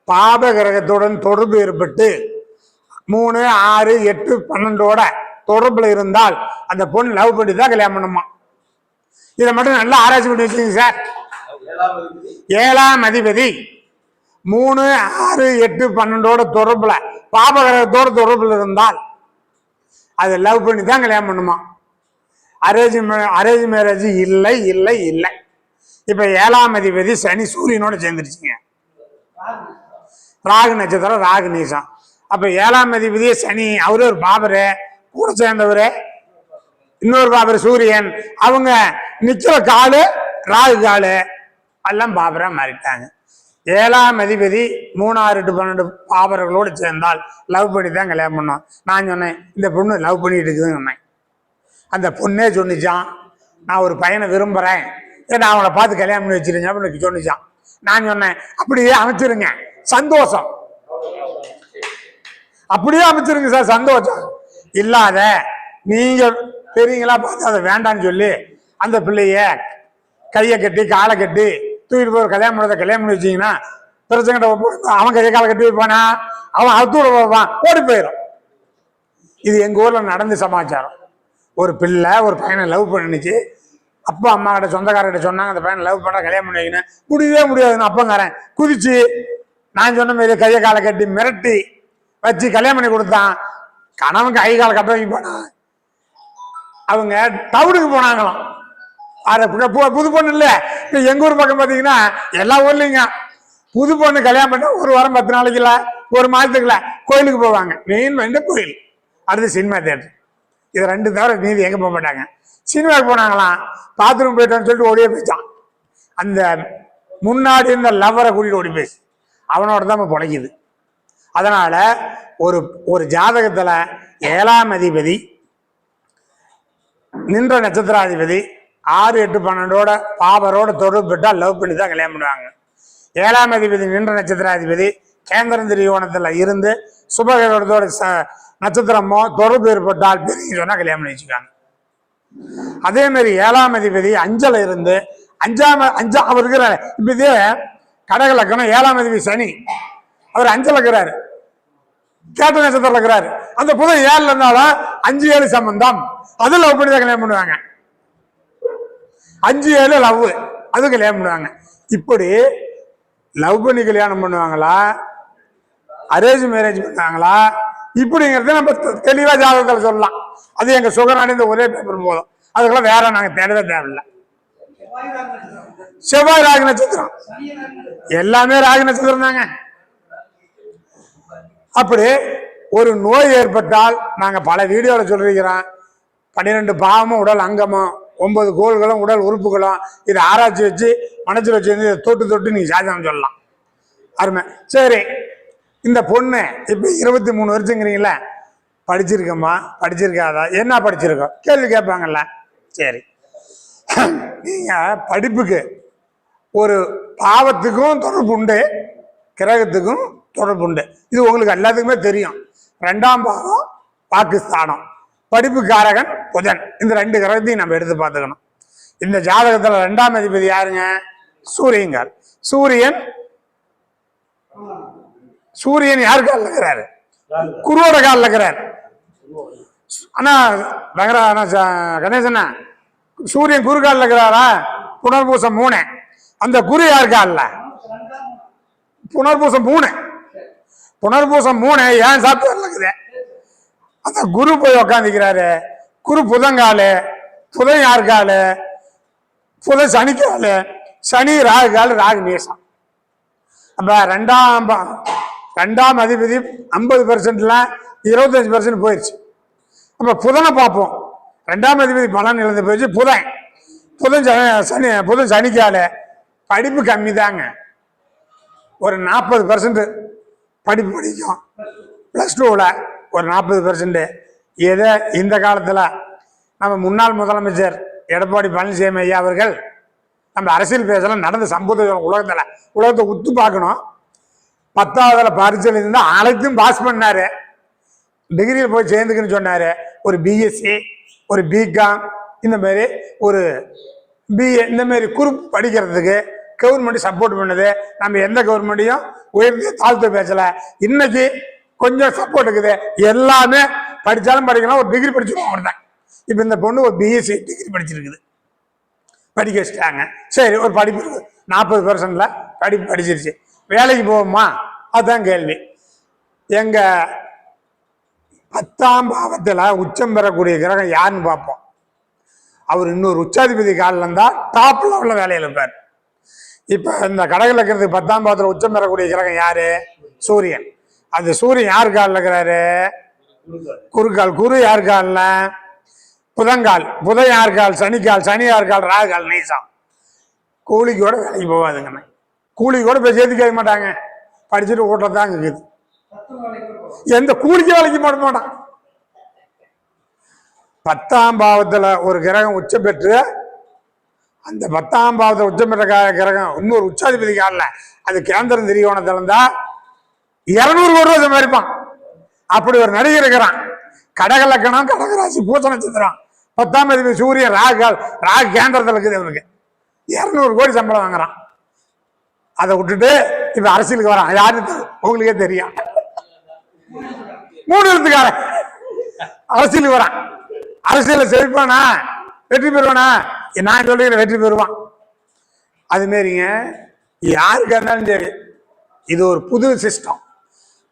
C: பாப கிரகத்துடன் தொடர்பு ஏற்பட்டு 3, 6, 8, 12ஓட தொடர்புல இருந்தால் அந்த பொண்ணு லவ் பண்ணி தான் கல்யாணம் பண்ணுமா. இதை மட்டும் நல்லா ஆராய்ச்சி பண்ணி வச்சுக்கோங்க சார். 7ஆம் அதிபதி 3, 6, 8, 12ஓட தொடர்புல பாப கிரகத்தோட தொடர்புல இருந்தால் அது லவ் பண்ணி தான் கல்யாணம் பண்ணுமா. அரேஞ்ச் மேரேஜ் இல்லை இல்லை இல்லை. இப்ப 7ஆம் அதிபதி சனி சூரியனோட சேர்ந்துருச்சுங்க. ராகு நட்சத்திரம், ராகு நீசம். அப்ப 7ஆம் அதிபதியே சனி, அவரு ஒரு பாபரு கூட சேர்ந்தவரு, இன்னொரு பாபர் சூரியன், அவங்க நிக்கிற காலு ராகு காலு எல்லாம் பாபரா மாறிட்டாங்க. 7ஆம் அதிபதி 3, 6, 8, 12 பாபர்களோடு சேர்ந்தால் லவ் பண்ணி தான் கல்யாணம் பண்ணோம். நான் சொன்னேன் இந்த பொண்ணு லவ் பண்ணிட்டு இருக்குதுன்னு சொன்னேன். அந்த பொண்ணே சொன்னிச்சான், நான் ஒரு பையனை விரும்புறேன், ஏன்னா அவங்கள பார்த்து கல்யாணம் பண்ணி வச்சிருங்க அப்படின்னு சொன்னிச்சான். நான் சொன்னேன் அப்படியே அமைச்சிருங்க, சந்தோஷம், அப்படியே அமைச்சிருங்க சார், சந்தோஷம். இல்லாத நீங்க பெரியங்களா பார்த்து அதை வேண்டான்னு சொல்லி அந்த பிள்ளைய கையை கட்டி காலை கட்டி தூக்கிட்டு போய் கல்யாணம் பண்ணி வச்சீங்கன்னா பிரச்சனை. அவன் கையை காலை கட்டி வைப்பானா, அவன் அத்தூட போவான், ஓடி போயிடும். இது எங்க ஊர்ல நடந்த சமாச்சாரம். ஒரு பிள்ளை ஒரு பையனை லவ் பண்ணிச்சு. அப்பா அம்மா கிட்ட சொந்தக்காரர்கிட்ட சொன்னாங்க அந்த பையனை லவ் பண்ண கல்யாணம் பண்ணி வைக்கணும். முடியவே முடியாதுன்னு அப்பங்காரன் குதிச்சு நான் சொன்ன மாதிரி கையை காலை கட்டி மிரட்டி வச்சு கல்யாணம் பண்ணி கொடுத்தான். கணவன் கை காலை கட்ட வைக்க போனா அவங்க டவுனுக்கு போனாங்களாம். புது பொண்ணு இல்ல, எங்க ஊர் பக்கம் பாத்தீங்கன்னா எல்லா ஊர்லயும் புது பொண்ணு கல்யாணம் பண்ண 1 வாரம் 10 நாளைக்கு இல்ல 1 மாதத்துக்குல கோயிலுக்கு போவாங்க. மெயின் வந்து கோயில், அடுத்து சினிமா தியேட்டர். இது 2 தவிர மீதி எங்க போக மாட்டாங்க. சினிமாவுக்கு போனாங்களாம், பாத்ரூம் போயிட்டான்னு சொல்லிட்டு ஓடியே போயிட்டான். அந்த முன்னாடி இருந்த லவ்வரை கூட்டிட்டு ஓடி போயிடுச்சு. அவனோட தான் பொழைக்குது. அதனால ஒரு ஜாதகத்துல 7ஆம் அதிபதி நின்ற நட்சத்திராதிபதி 6, 8, 12ஓட பாபரோட தொடர்பு பெற்றால் லவ் பண்ணி தான் கல்யாணம் பண்ணுவாங்க. 7ஆம் அதிபதி நின்ற நட்சத்திராதிபதி கேந்திரம் திரிகோணத்துல இருந்து சுபகிரகத்தோட நட்சத்திரமோ தொடர்பு ஏற்பட்டால் பெரிய சொன்னா கல்யாணம் பண்ணி வச்சுக்காங்க. அதே மாதிரி 7ஆம் அதிபதி 5ல இருந்து 5 அவர் இருக்கிறாரு. இப்ப இதே கடகலக்கணம் 7ஆம் அதிபதி சனி, அவர் 5ல இருக்கிறாரு, கேட்ட நட்சத்திரம் இருக்கிறாரு. அந்த புதன் 7ல இருந்தாலும் 5, 7 சம்பந்தம், அது லவ் பண்ணி தான் கல்யாணம் பண்ணுவாங்க. 5, 7 லவ், அது கல்யாணம் பண்ணுவாங்க. இப்படி லவ் பண்ணி கல்யாணம் பண்ணுவாங்களா, அரேஞ்ச் மேரேஜ் பண்ணுவாங்களா, இப்படிங்கிறத நம்ம தெளிவா ஜாதகத்தில் சொல்லலாம். அது எங்க சுகராணி இந்த ஒரே பேப்பர் போதும், அதுக்கெல்லாம் வேற நாங்க தேடவே தேவையில்லை. செவ்வாய் ராகு நட்சத்திரம், எல்லாமே ராகு நட்சத்திரம் தாங்க. அப்படி ஒரு நோய் ஏற்பட்டால் நாங்க பல வீடியோல சொல்லிருக்கிறோம், 12 பாவமும் உடல் அங்கமும் 9 கோள்களும் உடல் உறுப்புகளும், இதை ஆராய்ச்சி வச்சு மனசில் வச்சு இதை தொட்டு நீங்க சாதனம் சொல்லலாம். அருமை. சரி, இந்த பொண்ணு இப்ப 23 வருஷங்கிறீங்களா, படிச்சிருக்கோமா படிச்சிருக்காதா, என்ன படிச்சிருக்கோம் கேள்வி கேட்பாங்கல்ல. சரி, நீங்க படிப்புக்கு ஒரு பாவத்துக்கும் தொடர்பு உண்டு, கிரகத்துக்கும் தொடர்பு உண்டு. இது உங்களுக்கு எல்லாத்துக்குமே தெரியும். 2ஆம் பாவம் பாகிஸ்தானம், படிப்புக்காரகன் புதன், இந்த 2 கிரகத்தையும் நம்ம எடுத்து பார்த்துக்கணும். இந்த ஜாதகத்துல 2ஆம் அதிபதி யாருங்க? சூரியன்கார். சூரியன் யாரு காலில் இருக்கிறாரு? குருவோட காலில் இருக்கிறாரு. ஆனா கணேசனா, சூரியன் குரு காலில் இருக்கிறாரா? புனர்பூசம் 3. அந்த குரு யாரு காலில்? புனர்பூசம் 3. புனர்பூசம் 3 ஏன் சாப்டர்ல இருக்குது. அந்த குரு போய் உக்காந்துக்கிறாரு. குரு புதங்காலு, புதன் யாருக்காலு, புதன் சனிக்காலு, சனி ராகு காலு, ராகு நேசம். அப்ப ரெண்டாம் அதிபதி 50%ல 25% போயிடுச்சு. அப்ப புதனை பார்ப்போம். 2ஆம் அதிபதி பலன் இழந்து போயிடுச்சு. புதன் சனிக்கால படிப்பு கம்மி தாங்க. ஒரு 40% படிப்பு படிக்கும். +2ல ஒரு 40%. எதை இந்த காலத்துல நம்ம முன்னாள் முதலமைச்சர் எடப்பாடி பழனிசாமி ஐயா அவர்கள் நம்ம அரசியல் பேசலாம் நடந்த சம்பவத்தை உலகத்தை உத்து பார்க்கணும். 10ஆவதுல பரீட்சையில் இருந்தா அனைத்தும் பாஸ் பண்ணாரு. டிகிரியில் போய் சேர்ந்துக்குன்னு சொன்னாரு. ஒரு பிஎஸ்சி, ஒரு பிகாம், இந்த மாதிரி ஒரு பிஏ, இந்த மாதிரி குரூப் படிக்கிறதுக்கு கவர்மெண்ட் சப்போர்ட் பண்ணுது. நம்ம எந்த கவர்மெண்ட்டையும் உயர்ந்து தாழ்த்து பேசல. இன்னைக்கு கொஞ்சம் சப்போர்ட் இருக்குது. எல்லாமே படிச்சாலும் படிக்கலாம், ஒரு டிகிரி படிச்சுருவோம். இப்ப இந்த பொண்ணு ஒரு பிஎஸ்சி டிகிரி படிச்சிருக்குது, படிக்க வச்சுட்டாங்க. சரி, ஒரு படிப்பு 40%ல படிப்பு படிச்சிருச்சு. வேலைக்கு போவோமா? அதுதான் கேள்வி. எங்க 10ஆம் பாவத்துல உச்சம் பெறக்கூடிய கிரகம் யாருன்னு பார்ப்போம். அவர் இன்னொரு உச்சாதிபதி காலில் இருந்தா டாப் லெவல்ல வேலையில் இருப்பார். இப்ப இந்த கடகல இருக்கிறது 10ஆம் பாவத்துல உச்சம் பெறக்கூடிய கிரகம் யாரு? சூரியன். அந்த சூரியன் யாரு காலில் இருக்கிறாரு? குருக்கால். குரு யாரு காலில்? புதங்கால். புதன் யாரு கால்? சனிக்கால். சனி யாரு கால்? ராகு கால். நைசா. கூலிக்கு கூட வேலைக்கு போவாதுங்க. கூலிக்கு கூட போய் சேர்த்து கேட்க மாட்டாங்க. படிச்சுட்டு ஓட்டத்தாங்க இருக்குது. எந்த கூலிக்கு வேலைக்கு போட மாட்டான். 10ஆம் பாவத்துல ஒரு கிரகம் உச்சம் பெற்று, அந்த 10ஆம் பாவத்துல உச்சம் பெற்ற கிரகம் இன்னொரு உச்சாதிபதி காலில், அது கேந்திரம் திரிகோணத்துல இருந்தா 200 கோடி ரூபாய் சம்பாதிப்பான். அப்படி ஒரு நடிகர் இருக்கிறான். கடகலக்கணம், கடகராசி, பூச நட்சத்திரம், 10ஆம் அதிபதி சூரியன், ராகு கேந்திரத்தில் இருக்குது. அவனுக்கு 200 கோடி சம்பளம் வாங்குறான். அதை விட்டுட்டு இப்ப அரசியலுக்கு வரான். யாருக்கு உங்களுக்கே தெரியும். 3 எழுத்துக்காரன் அரசியலுக்கு வரான். அரசியல செழிப்பானா? வெற்றி பெறுவானா? நான் சொல்றேன், வெற்றி பெறுவான். அது மாரிங்க யாருக்கா இருந்தாலும் சரி, இது ஒரு புது சிஸ்டம்.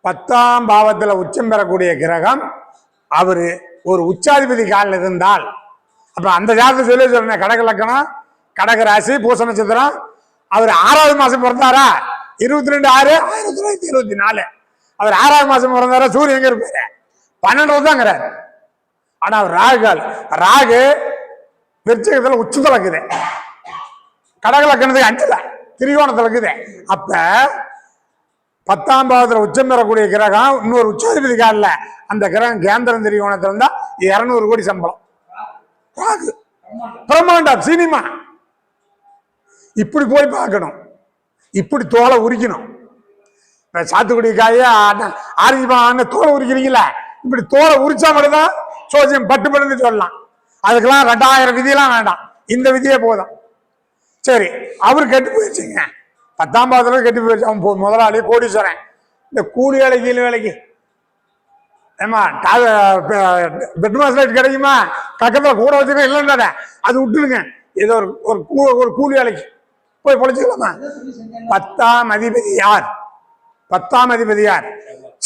C: 10ஆம் பாவத்துல உச்சம் பெறக்கூடிய கிரகம் அவரு ஒரு உச்சாதிபதி காலில் இருந்தால், அப்ப அந்த ஜாதகத்தை சொல்லி சொல்றேன். கடக லக்கணம், கடக ராசி, பூச நட்சத்திரம். அவர் 6வது மாசம் பிறந்தாரா? 22/6/1924. அவர் 6வது மாசம் பிறந்தாரா? சூரியன் எங்க இருப்பாரு? 12 தாங்கிறாரு. ஆனா அவர் ராகுகால். ராகு விருச்சிகத்துல உச்சத்துல இருக்குது, கடக லக்கணத்துக்கு 5ல திரிகோணத்துல இருக்குது. அப்ப 10ஆம் பாவத்துல உச்சம் பெறக்கூடிய கிரகம் இன்னொரு உச்சாதிபதி காலில், அந்த கிரகம் கேந்திரம் திரிகோணத்துல இருந்தா 200 கோடி சம்பளம். ராகு பிரம்மாண்டம் சினிமா. இப்படி போய் பார்க்கணும், இப்படி தோலை உரிக்கணும். சாத்துக்குடி காய ஆரஞ்சு தோலை உரிக்கிறீங்களா? இப்படி தோலை உரிச்சா மட்டும்தான் சோசியம் பட்டுப்படுன்னு சொல்லலாம். அதுக்கெல்லாம் 2000 விதியெல்லாம் வேண்டாம், இந்த விதியே போதும். சரி, அவர் கெட்டு போயிடுச்சுங்க. 10ஆம் பாவத்துல கெட்டு போயிடுச்சு. அவன் முதலாளி கோடீஸ்வரன். இந்த கூலி வேலைக்கு கீழ் வேலைக்கு ஏமா பெட் மாஸ்லைட் கிடைக்குமா? பக்கத்துல கூட வச்சுக்க இல்லைன்னா அது விட்டுருங்க. ஏதோ ஒரு கூலி வேலைக்கு போய் பொழைச்சிக்கலாமா? 10ஆம் அதிபதி யார்? 10ஆம் அதிபதி யார்?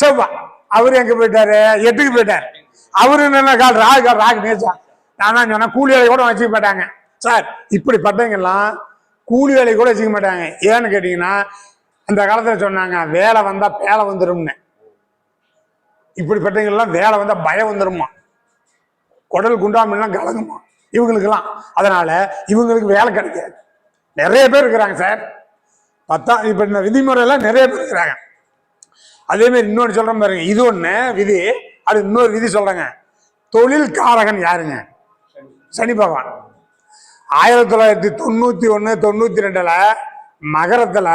C: செவ்வாய். அவரு எங்க போயிட்டாரு? 8க்கு போயிட்டாரு. அவரு என்ன கால்? ராகு நேசா. நான் தான் சொன்னேன், கூலி வேலை கூட வச்சுக்க மாட்டாங்க சார். இப்படி பட்டவங்கெல்லாம் கூலி வேலை கூட வச்சுக்க மாட்டாங்க. ஏன்னு கேட்டீங்கன்னா, அந்த காலத்துல சொன்னாங்க வேலை வந்தா பேலை வந்துரும்னு. இப்படிப்பட்டவங்கெல்லாம் வேலை வந்தா பயம் வந்துருமா, குடல் குண்டாமெல்லாம் கலங்குமா இவங்களுக்கெல்லாம். அதனால இவங்களுக்கு வேலை கிடைக்காது. நிறைய பேர் இருக்கிறாங்க சார். இப்ப இந்த விதிமுறையெல்லாம் நிறைய பேர் இருக்கிறாங்க. அதே மாதிரி இன்னொன்று சொல்றேன் பாருங்க, இது ஒண்ணு விதி. அது இன்னொரு விதி சொல்றேங்க. தொழில் காரகன் யாருங்க? சனி பகவான். 1991 92ல மகரத்துல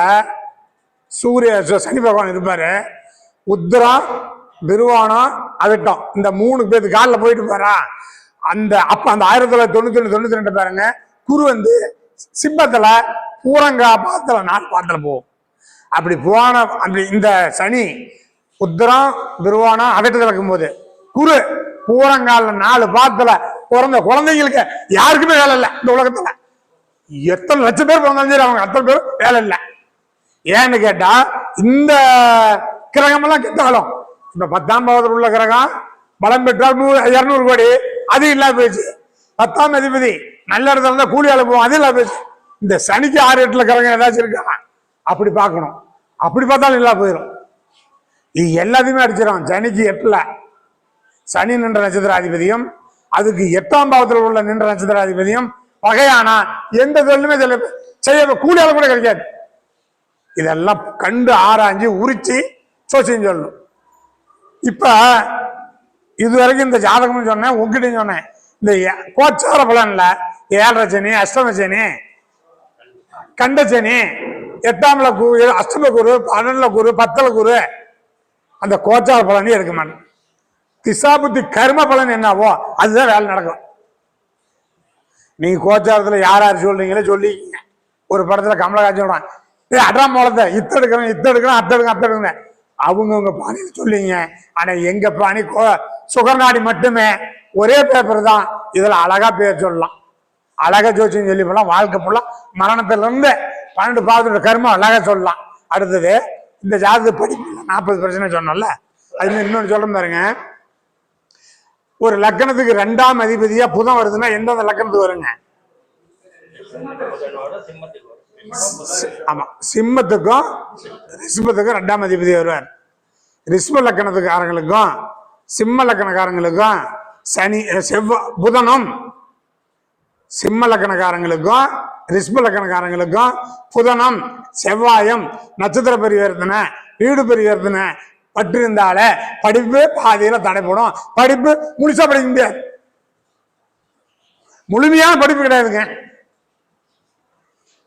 C: சனி பகவான் இருப்பாரு. உத்திரம், திருவோணம், அவிட்டம், இந்த 3 பேருக்கு காலில் போயிட்டு போறா. அப்ப அந்த 1991 92 பாருங்க, குரு வந்து சிம்மத்துல பூரங்கா பாத்துல 4 பாத்துல போகும். அப்படி போன அந்த இந்த சனி உத்திரம், திருவோணம், அவிட்டத்தில் இருக்கும்போது குரு பூரங்கால 4 பாத்துல பிறந்த குழந்தைங்களுக்கு யாருக்குமே வேலை இல்லை. இந்த உலகத்துல எத்தனை லட்சம் பேர் பிறந்தாலும் சரி, அவங்க அத்தனை பேர் வேலை இல்லை. ஏன்னு கேட்டா, இந்த கிரகமெல்லாம் கெட்டாலும் இப்ப 10ஆம் பாவத்தில் உள்ள கிரகம் பலம் பெற்றால் 200 கோடி, அது இல்லாம போயிடுச்சு. 10ஆம் அதிபதி நல்ல இடத்துல இருந்தா கூலி ஆளு போவோம், அது இல்லாம போயிடுச்சு. இந்த சனிக்கு 6 8 கிரகம் ஏதாச்சும் இருக்கா அப்படி பார்க்கணும். அப்படி பார்த்தாலும் இல்லா போயிடும். இது எல்லாத்தையுமே அடிச்சிடும். சனிக்கு 8ல சனி நின்ற நட்சத்திராதிபதியும் அதுக்கு 8ஆம் பாவத்தில் உள்ள நின்ற நட்சத்திராதிபதியும் பகையானா எந்த தொழிலுமே செய்ய கூலியால கூட கிடைக்காது. இதெல்லாம் கண்டு ஆராய்ஞ்சு உரிச்சு சோசியம் சொல்லணும். இப்ப இதுவரைக்கும் இந்த ஜாதகம்னு சொன்னேன், உங்ககிட்ட சொன்னேன். இந்த கோச்சார பலன்ல 7 சனி, அஷ்டம சனி, கண்ட சனி, 8ஆம்ல குரு, அஷ்டம குரு, 12ல குரு, 10ல குரு, அந்த கோச்சார பலனே எடுக்க மாட்டேன். திசாபுத்தி கர்ம பலன் என்னவோ அதுதான் வேலை நடக்கும். நீங்க கோச்சாரத்துல யார் யார் சொல்றீங்களோ சொல்லிக்கிங்க. ஒரு படத்துல கமலஹாசன் சொல்றான், அட்ராம் மூலத்தை இத்த எடுக்கிறேன், இத்த எடுக்கிறேன், அத்த எடுக்கிறேன், அத்த எடுக்கிறேன், அவங்கவுங்க பாணியில சொல்லிங்க. ஆனா எங்க பாணி சுகர்நாடி மட்டுமே ஒரே பேப்பர் தான். இதுல அழகா பேர் சொல்லலாம், அழகா ஜோசியம் சொல்லி போலாம். வாழ்க்கை ஃபுல்லா மரணத்துல இருந்து 12 பாவத்தோட கர்மம் அழகா சொல்லலாம். அடுத்தது இந்த ஜாதக படிப்பு 40% சொன்னோம்ல, அது இன்னொன்று சொல்றேன் பாருங்க. ஒரு லக்கணத்துக்கு 2ஆம் அதிபதியா புதன் வருதுன்னா எந்தெந்த லக்கணத்துக்கு வருங்க? ஆமா, சிம்மத்துக்கும் ரிஷபத்துக்கும் 2ஆம் அதிபதி வருவார். ரிஷப லக்கணத்துக்காரங்களுக்கும் சிம்ம லக்கணக்காரங்களுக்கும் சனி புதனும், சிம்ம லக்கணக்காரங்களுக்கும் ரிஷப லக்கணக்காரங்களுக்கும் புதனும் செவ்வாயும் நட்சத்திர பரிவர்த்தனை, வீடு பரிவர்த்தனை பற்றிருந்தாலே படிப்பு பாதியில தடைப்படும். படிப்பு முழுசா படிக்க முடியாது, முழுமையான படிப்பு கிடையாதுங்க.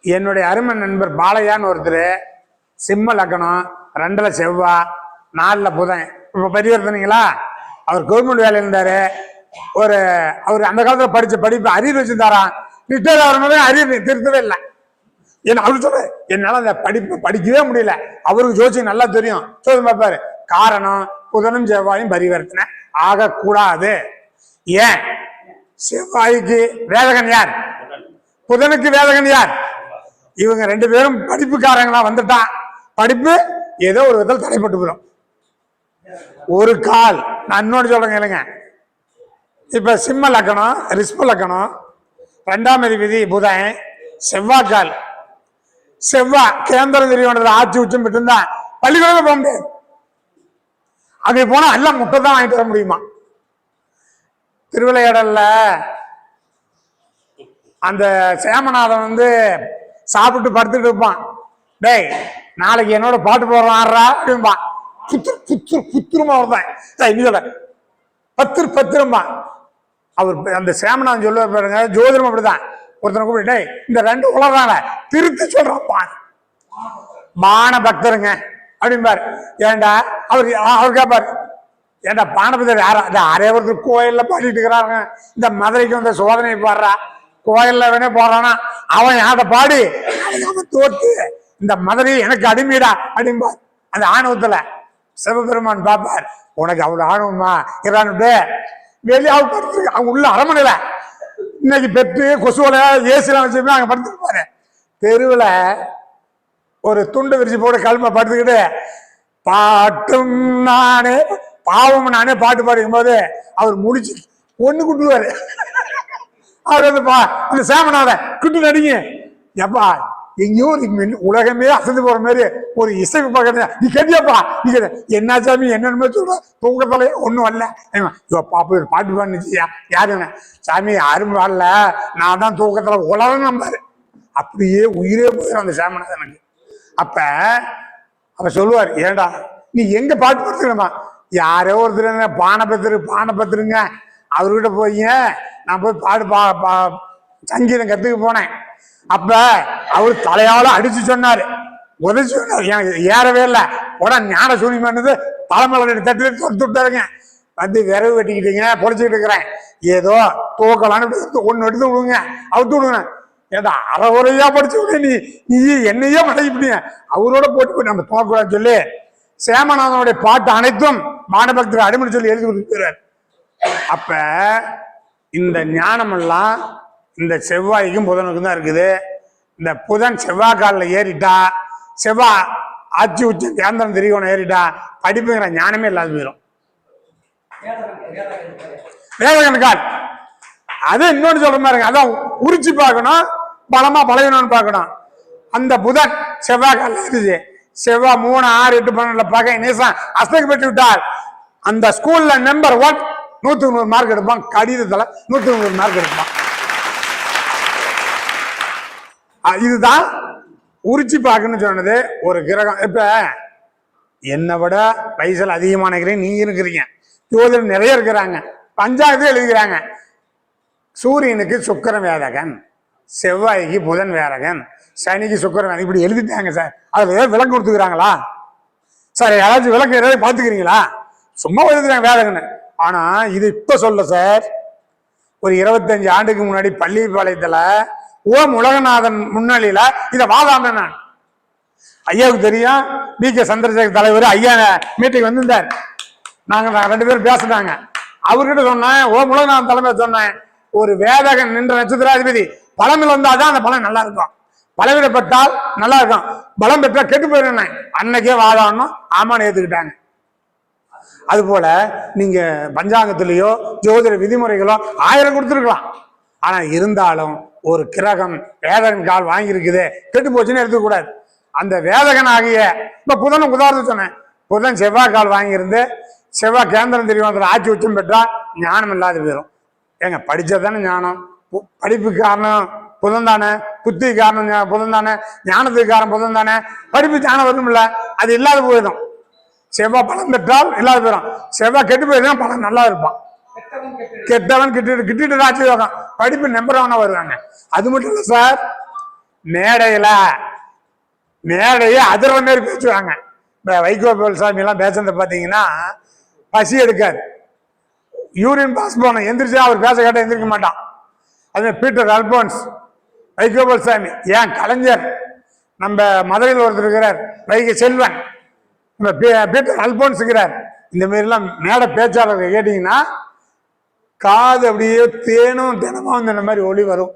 C: என்னுடைய அருமை நண்பர் பாலையான்னு ஒருத்தர், சிம்ம லக்கணம், 2ல செவ்வாய், 4ல புதன். இப்ப பரிவர்த்தனைங்களா, அவர் கவர்மெண்ட் வேலையில் இருந்தாரு. அவர் அந்த காலத்துல படிச்ச படிப்பு அரியர் வச்சிருந்தாராம். ரிட்டையர் ஆகிறவங்க அரியர் திருத்தவே இல்லை. ஏன்னா அவரு சொல்ற, என்னால அந்த படிப்பு படிக்கவே முடியல. அவருக்கு ஜோசியம் நல்லா தெரியும், சொல்லி பார்ப்பாரு. காரணம், புதனும் செவ்வாயும் பரிவர்த்தனை ஆகக்கூடாது. ஏன்? செவ்வாய்க்கு வேதகன் யார்? புதனுக்கு வேதகன் யார்? இவங்க 2 பேரும் படிப்புக்காரங்களா வந்துட்டா படிப்பு ஏதோ ஒரு விதத்தில் தடைப்பட்டு போயிடும். ஒரு கால் நான் இன்னொன்று சொல்றேங்க இல்லைங்க. இப்ப சிம்ம லக்கணம், ரிஷப லக்கணம், 2ஆம் அதிபதி புதன், செவ்வாய்க்கால். செவ்வாய் கேந்திரம் தெரியும், ஆட்சி உச்சம் பெற்று இருந்தா பள்ளிக்கூடம் போக முடியாது. அங்கே போனா எல்லாம் முட்டை தான் வாங்கிட்டு வர முடியுமா? திருவிளையாடல்ல அந்த சேமநாதன் சாப்பிட்டு படுத்துட்டு இருப்பான். டேய், நாளைக்கு என்னோட பாட்டு போடுறான் அப்படின்பா. புத்திரமா வருதான் பத்திரமா. அவர் அந்த சேமநாதன் சொல்லுவார் பாருங்க, ஜோதிடம் அப்படிதான். ஒருத்தனை கூப்பிட்டு, டேய் இந்த 2 உலகான திருத்தி சொல்றான் பான பக்தருங்க அப்படின்பாரு. ஏண்டா அவர் கேட்பாரு, ஏண்டா பானபக்தர் யாரா? அரே ஒருத்தர் கோயில்ல பாடிட்டு இருக்கிறாங்க, இந்த மதுரைக்கு வந்த சோதனை பாடுறா, கோயில்ல வேணே போறானா, அவன் யாரை பாடி அவன் தோத்து இந்த மதுரை எனக்கு அடிமைடா அப்படின்பார். அந்த ஆணவத்துல சிவபெருமான் பார்ப்பார், உனக்கு அவ்வளவு ஆணவமா இறான்ட்டு வெளியே அவங்க உள்ள அரமனையில இன்னைக்கு பெற்று கொசுவலை ஏசிலாம் வச்சுமே அங்க படுத்துருப்பாரு. தெருவுல ஒரு துண்டு விரிச்சு போட்டு கல்மை படுத்துக்கிட்டு பாட்டும் நானே பாவம் நானே பாட்டு பாடிக்கும் போது அவர் முடிச்சு ஒண்ணு குட்டுவாரு. அவர் அந்த சேமனாத குட்டு நடிங்க எப்பா எங்கேயோ உலகமே அசந்து போற மாதிரி ஒரு இசை பார்க்கறது. நீ கேட்டியாப்பா? நீ கேட்ட என்ன சாமி என்னன்னு சொல்ற? தூக்கத்தாலே ஒண்ணும் வரல. பாப்பா ஒரு பாட்டு பாடுச்சியா? யாருங்க? சாமி யாரும் வரல, நான் தான் தூக்கத்துல உலகம் நம்பாரு. அப்படியே உயிரே போயிடும் அந்த சேமநாதனுக்கு. அப்ப அவர் சொல்லுவார், ஏண்டா நீ எங்க பாட்டு படுத்துக்கணுமா? யாரோ ஒருத்தர் பானபத்திருங்க அவர்கிட்ட போய் நான் போய் பாடு சங்கீதம் கத்துக்க போனேன். அப்ப அவர் தலையால அடிச்சு சொன்னாரு, உதவி சொன்னார், எனக்கு ஏறவே இல்லை. உடனே ஞான சூனியமானது தலைமையில தட்டு தொடுத்துட்டாருங்க. விரவு வெட்டிக்கிட்டீங்க, பொழைச்சிக்கிட்டு இருக்கிறேன், ஏதோ தூக்கலான்னு ஒண்ணு எடுத்து விடுங்க, அவுத்து விடுங்க. ஏதா அறவுரையா படிச்சு விடு, நீ என்னையே மடக்கிட்டீங்க, அவரோட போட்டு நம்ம தூக்கலான்னு சொல்லி சேமநாதனுடைய பாட்டு அனைத்தும் பானபக்தர் அடிமணி சொல்லி எழுதி கொடுத்துறாரு. அப்ப இந்த ஞானம் எல்லாம் இந்த செவ்வாய்க்கும் புதனுக்கும் தான் இருக்குது. இந்த புதன் செவ்வாய் காலில் ஏறிட்டா, செவ்வாய் ஆட்சி உச்சம் கேந்திரம் திரிகோணம் ஏறிட்டா படிப்புங்கிற ஞானமே இல்லாத போயிடும். வேதகன் கால் அது இன்னொன்று சொல்ற மாதிரி அதான் உரிச்சு பார்க்கணும், பலமா பழகணும்னு பார்க்கணும். அந்த புதன் செவ்வாய் கால இருந்துச்சு, செவ்வாய் 3, 6, 8, 12 பகை நேசம் அஸ்தக்கு பெற்று விட்டால் அந்த ஸ்கூல்ல நம்பர் 1 100 மார்க் எடுப்பான். கடிதத்துல 100 மார்க் எடுப்பான். இதுதான் உரிச்சு பார்க்கணும்னு சொன்னது. ஒரு கிரகம் இப்ப என்னை விட வயசுல அதிகமான நீங்க இருக்கிறீங்க, ஜோதிடர் நிறைய இருக்கிறாங்க, பஞ்சாயத்து எழுதுகிறாங்க. சூரியனுக்கு சுக்கிரன் வேதகன், செவ்வாய்க்கு புதன் வேதகன், சனிக்கு சுக்கிரன், இப்படி எழுதிட்டாங்க சார். அதுல ஏதாவது விளக்கம் கொடுத்துக்கிறாங்களா சார்? யாராச்சும் விளக்கம் ஏதாவது பார்த்துக்கிறீங்களா? சும்மா எழுதுறாங்க வேதகன். ஆனா இது இப்ப சொல்ல சார், ஒரு 25 ஆண்டுக்கு முன்னாடி பள்ளிப்பாளையத்துல ஓம் உலகநாதன் முன்னாளியில இதை வாதாடினேன் நான். ஐயாவுக்கு தெரியும், B.K. சந்திரசேகர் தலைவர் ஐயா மீட்டிங் வந்திருந்தார். நாங்க 2 பேரும் பேசுனாங்க. அவர்கிட்ட சொன்னேன், ஓம் உலகநாதன் தலைமை சொன்னேன், ஒரு வேதகன் நின்ற நட்சத்திராதிபதி பலமில் வந்தாதான் அந்த பலம் நல்லா இருக்கும், பலவிடப்பட்டால் நல்லா இருக்கும், பலம் பெற்றா கெட்டு போயிருந்தேன். அன்னைக்கே வாதாடணும், ஆமான்னு ஏத்துக்கிட்டாங்க. அது போல நீங்க பஞ்சாங்கத்திலேயோ ஜோதிட விதிமுறைகளோ 1000 கொடுத்துருக்கலாம். ஆனா இருந்தாலும் ஒரு கிரகம் வேதகன் கால் வாங்கியிருக்குது, கெட்டு போச்சுன்னு எடுத்துக்கூடாது. அந்த வேதகன் ஆகிய இப்ப புதன் உதாரணம் சொன்னேன், புதன் செவ்வாய் கால் வாங்கியிருந்து செவ்வாய் கேந்திரம் தெரியும் ஆட்சி உச்சம் பெற்றா ஞானம் இல்லாத போயிடும். ஏங்க படிச்சதானே ஞானம், படிப்புக்கு காரணம் புதன் தானே, புத்தி காரணம் புதன் தானே, ஞானத்துக்கு காரணம் புதன் தானே, படிப்பு ஞானம் வரும் இல்ல, அது இல்லாத போயிடும். செவ்வாய் பலம் பெற்றால் இல்லாத போயிடும், செவ்வாய் கெட்டு போயிருந்தா பலம் நல்லா இருப்பான். கெட்டவன் கிட்டிட்டு ராட்சி யோகம், படிப்பு நம்பர் 1 வருவாங்க. அது மட்டும் இல்ல சார், மேடையே அதிர்ற மாதிரி பேசுவாங்க. இப்ப வைகோ சாமி எல்லாம் பேசுறத பாத்தீங்கன்னா பசி எடுக்காது, யூரின் பாஸ் போன எந்திரிச்சா அவர் பேச கேட்ட எந்திரிக்க மாட்டான். அது பீட்டர் அல்போன்ஸ், வைகோபால் சாமி, ஏன் கலைஞர், நம்ம மதுரையில் ஒருத்தர் இருக்கிறார் வைகை செல்வன், நம்ம பீட்டர் அல்போன்ஸ் இருக்கிறார். இந்த மாதிரிலாம் மேடை பேச்சாளர்கள் கேட்டீங்கன்னா காது அப்படியே தேனும் தினமும் இந்த மாதிரி ஒளி வரும்.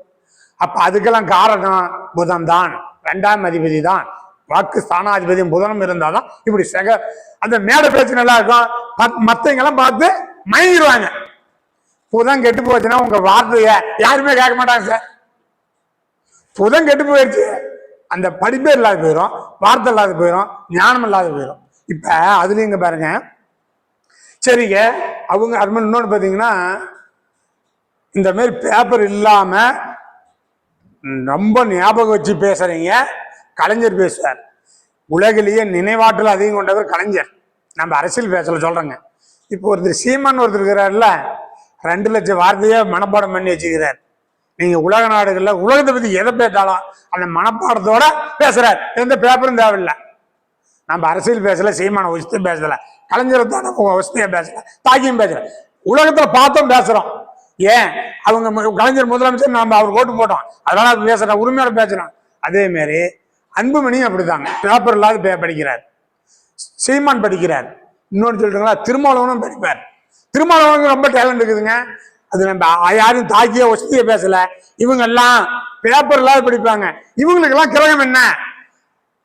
C: அப்ப அதுக்கெல்லாம் காரணம் புதன் தான், 2ஆம் அதிபதி தான், வாக்கு ஸ்தானாதிபதியும் புதனும் இருந்தாதான் இப்படி அந்த மேடை பேச்சு நல்லா இருக்கும். மத்தவங்க எல்லாம் பார்த்து மயங்கிடுவாங்க. புதன் கெட்டு போச்சுன்னா உங்க வார்த்தைய யாருமே கேட்க மாட்டாங்க சார். புதன் கெட்டு போயிடுச்சு, அந்த படிப்பே இல்லாத போயிடும், வார்த்தை இல்லாத போயிடும், ஞானம் இல்லாத போயிடும். இப்ப அதுலயும் இங்க பாருங்க, சரிங்க அவங்க அது மாதிரி இன்னொன்று பார்த்தீங்கன்னா, இந்த மாதிரி பேப்பர் இல்லாம ரொம்ப ஞாபகம் வச்சு பேசுறீங்க. கலைஞர் பேசுவார், உலகிலேயே நினைவாற்றல் அதிகம் கொண்டவர் கலைஞர். நம்ம அரசியல் பேசல சொல்றேங்க. இப்போ ஒருத்தர் சீமான் ஒருத்தர் இருக்கிறார்ல, 2 லட்சம் வார்த்தையை மனப்பாடம் பண்ணி வச்சுக்கிறார். நீங்க உலக நாடுகள்ல உலகத்தை பத்தி எதை பேசாலும் அந்த மனப்பாடத்தோட பேசுறார், எந்த பேப்பரும் தேவையில்லை. நம்ம அரசியல் பேசல, சீமான வசதியும் பேசல, கலைஞரை தான் வசதியா பேசல, தாக்கியும் பேசல, உலகத்துல பார்த்தோம் பேசுறோம். ஏன் அவங்க கலைஞர் முதலமைச்சர், நாம அவர் ஓட்டு போட்டோம், அதனால பேசுறோம், உரிமையோட பேசுறோம். அதே மாதிரி அன்புமணியும் அப்படித்தாங்க, பேப்பர் இல்லாத படிக்கிறார், சீமான் படிக்கிறார். இன்னொன்று சொல்லிட்டுங்களா, திருமாவளவனும் படிப்பார். திருமாவளவனுக்கு ரொம்ப டேலண்ட் இருக்குதுங்க. அது நம்ம யாரும் தாக்கிய வசதியை பேசல, இவங்க எல்லாம் பேப்பர் இல்லாத படிப்பாங்க. இவங்களுக்கு எல்லாம் கிரகம் என்ன,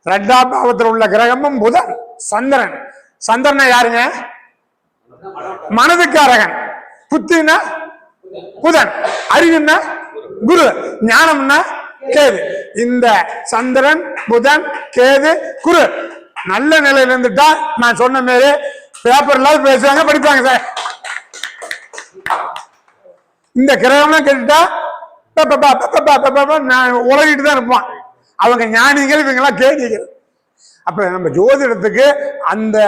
C: 2ஆம் பாவத்தில் உள்ள கிரகமும் புதன், சந்திரன். சந்திரனா யாருங்க, மனதுக்காரகன். புத்தினா புதன், அறிவுன்னா குரு, ஞானம்னா கேது. இந்த சந்திரன் புதன் கேது குரு நல்ல நிலையில இருந்துட்டா நான் சொன்ன மாதிரி பேப்பர்ல பேசுவாங்க, படிப்பாங்க சார். இந்த கிரகம்லாம் கேட்டுட்டா நான் உலகிட்டு தான் இருப்பான். அவங்க ஞானிகள், இவங்கெல்லாம் கேள்விகள். அப்ப நம்ம ஜோதிடத்துக்கு அந்த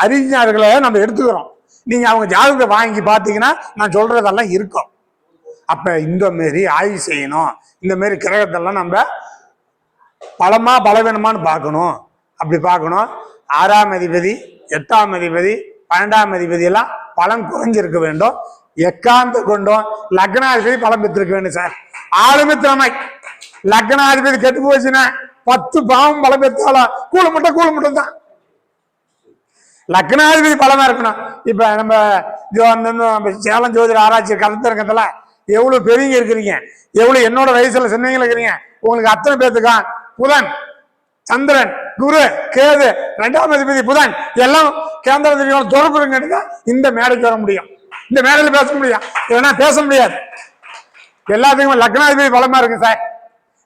C: அறிஞர்களை நம்ம எடுத்துக்கிறோம். நீங்க அவங்க ஜாதகத்தை வாங்கி பார்த்தீங்கன்னா நான் சொல்றதெல்லாம் இருக்கும். அப்ப இந்த மாரி ஆய்வு செய்யணும். இந்த மாரி கிரகத்தெல்லாம் நம்ம பலமா பலவீனமானு பார்க்கணும். அப்படி பார்க்கணும். 6ஆம் அதிபதி 8ஆம் அதிபதி 12ஆம் அதிபதி எல்லாம் பலம் குறைஞ்சிருக்க வேண்டும். எக்காந்த கொண்டும் லக்னாதிபதி பலம் பெற்றிருக்க வேண்டும் சார். ஆளுமை திறமை. லக்னாதிபதி கெட்டு போச்சுன்னா 10 பாவம் பலம் பெற்றாலும் கூழ மட்டும் தான். லக்னாதிபதி பலமா இருக்கணும். இப்ப நம்ம சேலம் ஜோதிட ஆராய்ச்சி கருத்தரங்கத்துல எவ்வளவு பெரியவங்க இருக்கிறீங்க, எவ்வளவு என்னோட வயசுல சின்னவங்க இருக்கிறீங்க, உங்களுக்கு அத்தனை பேத்துக்கா புதன் சந்திரன், குரு, கேது, 2ஆம் அதிபதி புதன் எல்லாம் கேந்திர திரிகோணம் தொடர்பு இருக்க இந்த மேடைக்கு வர முடியும். இந்த மேடையில் பேச முடியும், இல்லைன்னா பேச முடியாது. எல்லாத்துக்கும் லக்னாதிபதி பலமா இருக்கு சார்.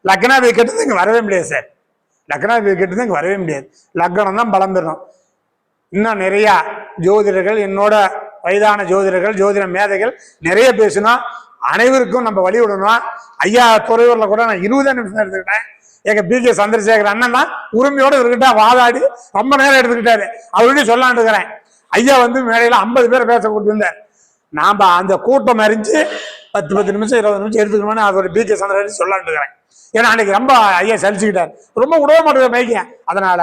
C: லக்னாதிபதி கெட்டது இங்க வரவே முடியாது சார். லக்னாதிபதி கெட்டது இங்க வரவே முடியாது. லக்னம் தான் பலம் பெறும். இன்னும் நிறைய ஜோதிடர்கள், என்னோட வயதான ஜோதிடர்கள், ஜோதிட மேதைகள் நிறைய பேசணும். அனைவருக்கும் நம்ம வழி விடணும். ஐயா துறையூர்ல கூட நான் 20 நிமிஷம் எடுத்துக்கிட்டேன். எங்க பி.கே. சந்திரசேகர் அண்ணன் தான் உரிமையோட இருக்கிட்டா வாதாடி ரொம்ப நேரம் எடுத்துக்கிட்டாரு. அவருடைய சொல்லான்னு இருக்கிறேன். ஐயா மேடையில 50 பேரை பேச கூட்டியிருந்தார். நாம அந்த கூட்டம் அறிஞ்சு 10 நிமிஷம் 20 நிமிஷம் எடுத்துக்கணும்னு அதோட பி.கே. சந்திரசேகர் சொல்லான்னு இருக்கிறேன். ஏன்னா அன்னைக்கு ரொம்ப ஐயா சலிச்சுக்கிட்டார், ரொம்ப விடவே மாட்டேங்க மைக்க. அதனால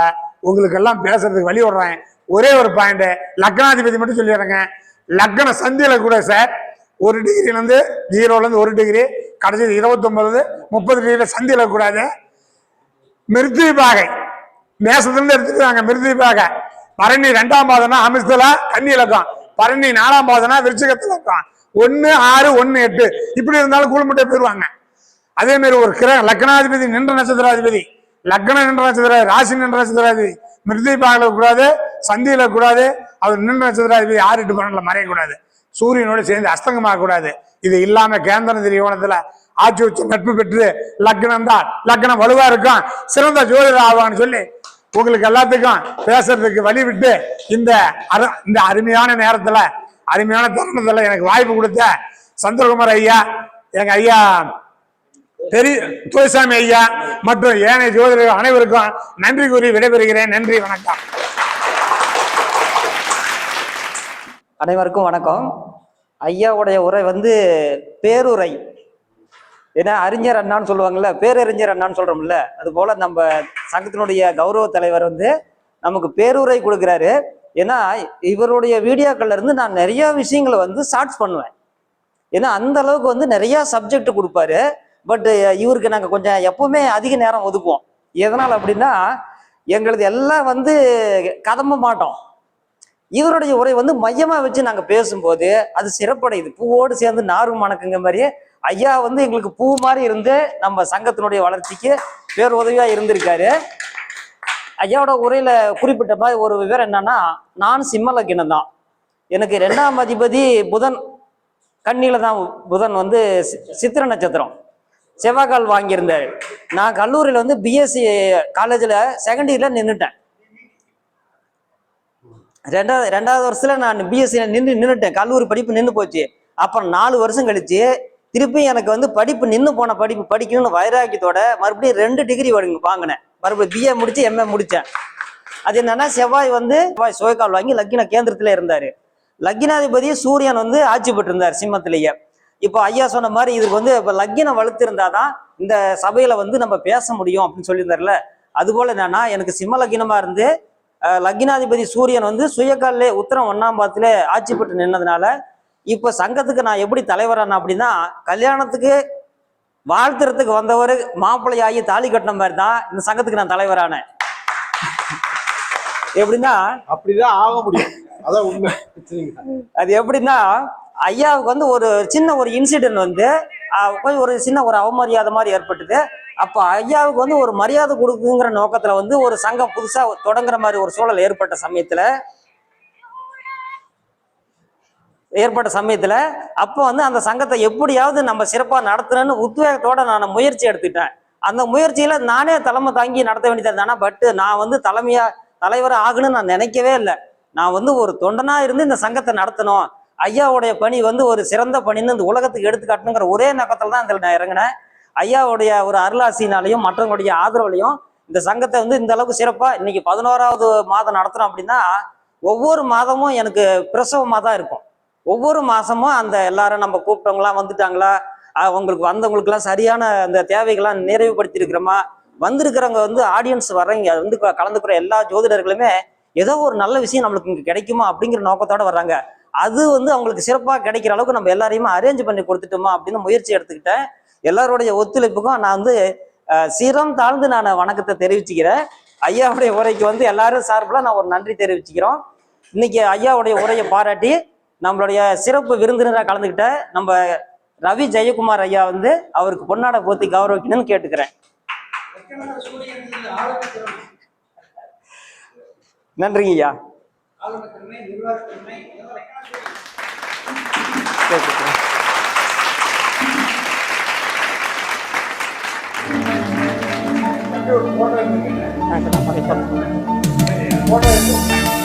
C: உங்களுக்கு எல்லாம் பேசுறதுக்கு வழி விடுறேன். ஒரே ஒரு பாயிண்ட், லக்னாதிபதி மட்டும் சொல்லிடுறேங்க. லக்ன சந்தியில கூட சார் 1 டிகிரிலேருந்து 0லேருந்து 1 டிகிரி, கடைசி 29 30 டிகிரியில சந்தியில கூடாது. மிருத்வி பாகை மேசத்திலிருந்து எடுத்துக்கிறாங்க. மிருத்வி பாகை பரணி 2ஆம் பாதம்னா அமிர்தல கன்னி இலக்கம், பரணி 4ஆம் பாதம்னா விருச்சிகத்துல இருக்கும். 1 6 1 8 இப்படி இருந்தாலும் கூழ்முட்டை போயிருவாங்க. அதே மாதிரி ஒரு லக்னாதிபதி நின்ற நட்சத்திராதிபதி, லக்ன நின்ற நட்சத்திர, ராசி நின்ற நட்சத்திராதிபதி மிருத்வி பாகல கூடாது, சந்தியில கூடாது. அவர் நின்ற நட்சத்திராதிபதி 6 8 12 மறையக்கூடாது. சூரியனோடு சேர்ந்து அஸ்தங்கமாக கூடாது. இது இல்லாம கேந்திர திரிகோணத்துல ஆட்சி உச்ச நட்பு பெற்று லக்னம் தான், லக்னம் வலுவா இருக்கும், சிறந்த ஜோதிடர் ஆவான்னு சொல்லி உங்களுக்கு எல்லாத்துக்கும் பேசுறதுக்கு வழி விட்டு இந்த அருமையான நேரத்துல, அருமையான தருணத்துல எனக்கு வாய்ப்பு கொடுத்த சந்திரகுமார் ஐயா, எங்க ஐயா பெரிய துரைசாமி ஐயா மற்றும் ஏனைய ஜோதிடர்கள் அனைவருக்கும் நன்றி கூறி விடைபெறுகிறேன். நன்றி, வணக்கம்.
A: அனைவருக்கும் வணக்கம். ஐயாவுடைய உரை பேருரை. ஏன்னா அறிஞர் அண்ணான்னு சொல்லுவாங்கல்ல, பேரறிஞர் அண்ணான்னு சொல்றோம்ல, அது போல நம்ம சங்கத்தினுடைய கௌரவ தலைவர் நமக்கு பேருரை கொடுக்குறாரு. ஏன்னா இவருடைய வீடியோக்கள்ல இருந்து நான் நிறைய விஷயங்களை ஷார்ட்ஸ் பண்ணுவேன். ஏன்னா அந்த அளவுக்கு நிறைய சப்ஜெக்ட் கொடுப்பாரு. பட் இவருக்கு நாங்கள் கொஞ்சம் எப்பவுமே அதிக நேரம் ஒதுக்குவோம். எதனால் அப்படின்னா எங்களது எல்லாம் கதம்ப மாட்டோம். இவருடைய உரை மையமா வச்சு நாங்க பேசும்போது அது சிறப்படையுது. பூவோடு சேர்ந்து நாரும் மணக்குங்க மாதிரி ஐயா எங்களுக்கு பூ மாதிரி இருந்து நம்ம சங்கத்தினுடைய வளர்ச்சிக்கு பேர் உதவியா இருந்திருக்காரு. ஐயாவோட உரையில குறிப்பிட்ட மாதிரி ஒரு விவரம் என்னன்னா, நான் சிம்ம லக்னம் தான். எனக்கு 2ஆம் அதிபதி புதன் கண்ணியில தான். புதன் சித்திர நட்சத்திரம், செவ்வாய்க்கால் வாங்கியிருந்தாரு. நான் கல்லூரியில பிஎஸ்சி காலேஜில் செகண்ட் இயர்ல நின்றுட்டேன். ரெண்டாவது வருஷத்துல நான் பிஎஸ்சி நின்றுட்டேன். கல்லூரி படிப்பு நின்று போச்சு. அப்புறம் 4 வருஷம் கழிச்சு திருப்பி எனக்கு படிப்பு நின்று போன படிப்பு படிக்கணும்னு வைராக்கியத்தோட மறுபடியும் 2 டிகிரி வாங்கினேன். மறுபடியும் பிஏ முடிச்சு எம்ஏ முடிச்சேன். அது என்னன்னா செவ்வாய் செவ்வாய் சுயக்கால் வாங்கி லக்கின கேந்திரத்துல இருந்தாரு. லக்கினாதிபதி சூரியன் ஆட்சி பெற்று இருந்தார் சிம்மத்திலேயே. இப்போ ஐயா சொன்ன மாதிரி இதுக்கு இப்போ லக்கினம் வலுத்து இருந்தாதான் இந்த சபையில நம்ம பேச முடியும் அப்படின்னு சொல்லியிருந்தாருல. அது போல என்னன்னா எனக்கு சிம்ம லக்கினமா இருந்து லக்கினாதிபதி சூரியன் சுயக்காலே உத்தரம் 1ஆம் பாதத்திலே ஆட்சி பெற்று நின்னதுனால இப்ப சங்கத்துக்கு நான் எப்படி தலைவரான அப்படின்னா, கல்யாணத்துக்கு வாழ்த்துறதுக்கு வந்தவர் மாப்பிள்ளையாகி தாலி கட்டின மாதிரி தான் இந்த சங்கத்துக்கு நான் தலைவரானேன். எப்படின்னா
D: அப்படிதான் ஆக முடியும். அதான் உண்மை.
A: அது எப்படின்னா ஐயாவுக்கு ஒரு சின்ன ஒரு இன்சிடென்ட் கொஞ்சம் ஒரு சின்ன ஒரு அவமரியாதை மாதிரி ஏற்பட்டது. அப்போ ஐயாவுக்கு ஒரு மரியாதை கொடுக்குங்கிற நோக்கத்துல ஒரு சங்கம் புதுசா தொடங்குற மாதிரி ஒரு சூழல் ஏற்பட்ட சமயத்துல அப்போ அந்த சங்கத்தை எப்படியாவது நம்ம சிறப்பா நடத்தணும்னு உத்வேகத்தோட நான் முயற்சி எடுத்துக்கிட்டேன். அந்த முயற்சியில நானே தலைமை தாங்கி நடத்த வேண்டியது தானே. பட் நான் தலைவராக ஆகணும்னு நான் நினைக்கவே இல்லை. நான் ஒரு தொண்டனா இருந்து இந்த சங்கத்தை நடத்தணும், ஐயாவுடைய பணி ஒரு சிறந்த பணின்னு இந்த உலகத்துக்கு எடுத்துக்காட்டணுங்கிற ஒரே நோக்கத்துல தான் இதில் நான் இறங்கினேன். ஐயாவுடைய ஒரு அருளாசினாலையும் மற்றவங்களுடைய ஆதரவுலையும் இந்த சங்கத்தை இந்த அளவுக்கு சிறப்பா இன்னைக்கு 11ஆவது மாதம் நடத்துறோம் அப்படின்னா, ஒவ்வொரு மாதமும் எனக்கு பிரசவமா தான் இருக்கும். ஒவ்வொரு மாசமும் அந்த எல்லாரும் நம்ம கூப்பிட்டவங்களாம் வந்துட்டாங்களா, அவங்களுக்கு வந்தவங்களுக்குலாம் சரியான அந்த தேவைகள்லாம் நிறைவுபடுத்தி இருக்கிறோமா, வந்திருக்கிறவங்க ஆடியன்ஸ் வர்றவங்க கலந்துக்கிற எல்லா ஜோதிடர்களுமே ஏதோ ஒரு நல்ல விஷயம் நம்மளுக்கு இங்க கிடைக்குமா அப்படிங்கிற நோக்கத்தோட வர்றாங்க. அது அவங்களுக்கு சிறப்பாக கிடைக்கிற அளவுக்கு நம்ம எல்லாரையுமே அரேஞ்ச் பண்ணி கொடுத்துட்டோமா அப்படின்னு முயற்சி எடுத்துக்கிட்டேன். எல்லாருடைய ஒத்துழைப்புக்கும் நான் சிரம் தாழ்ந்து நான் வணக்கத்தை தெரிவிச்சுக்கிறேன். ஐயாவுடைய உரைக்கு எல்லாரும் சார்பில் நான் ஒரு நன்றி தெரிவிச்சுக்கிறோம். இன்னைக்கு ஐயாவுடைய உரையை பாராட்டி நம்மளுடைய சிறப்பு விருந்தினராக கலந்துக்கிட்ட நம்ம ரவி ஜெயக்குமார் ஐயா அவருக்கு பொன்னாடை போத்தி கௌரவிக்கணும்னு கேட்டுக்கிறேன். நன்றிங்க ஐயா. சரி, சரி.
C: போட்டோ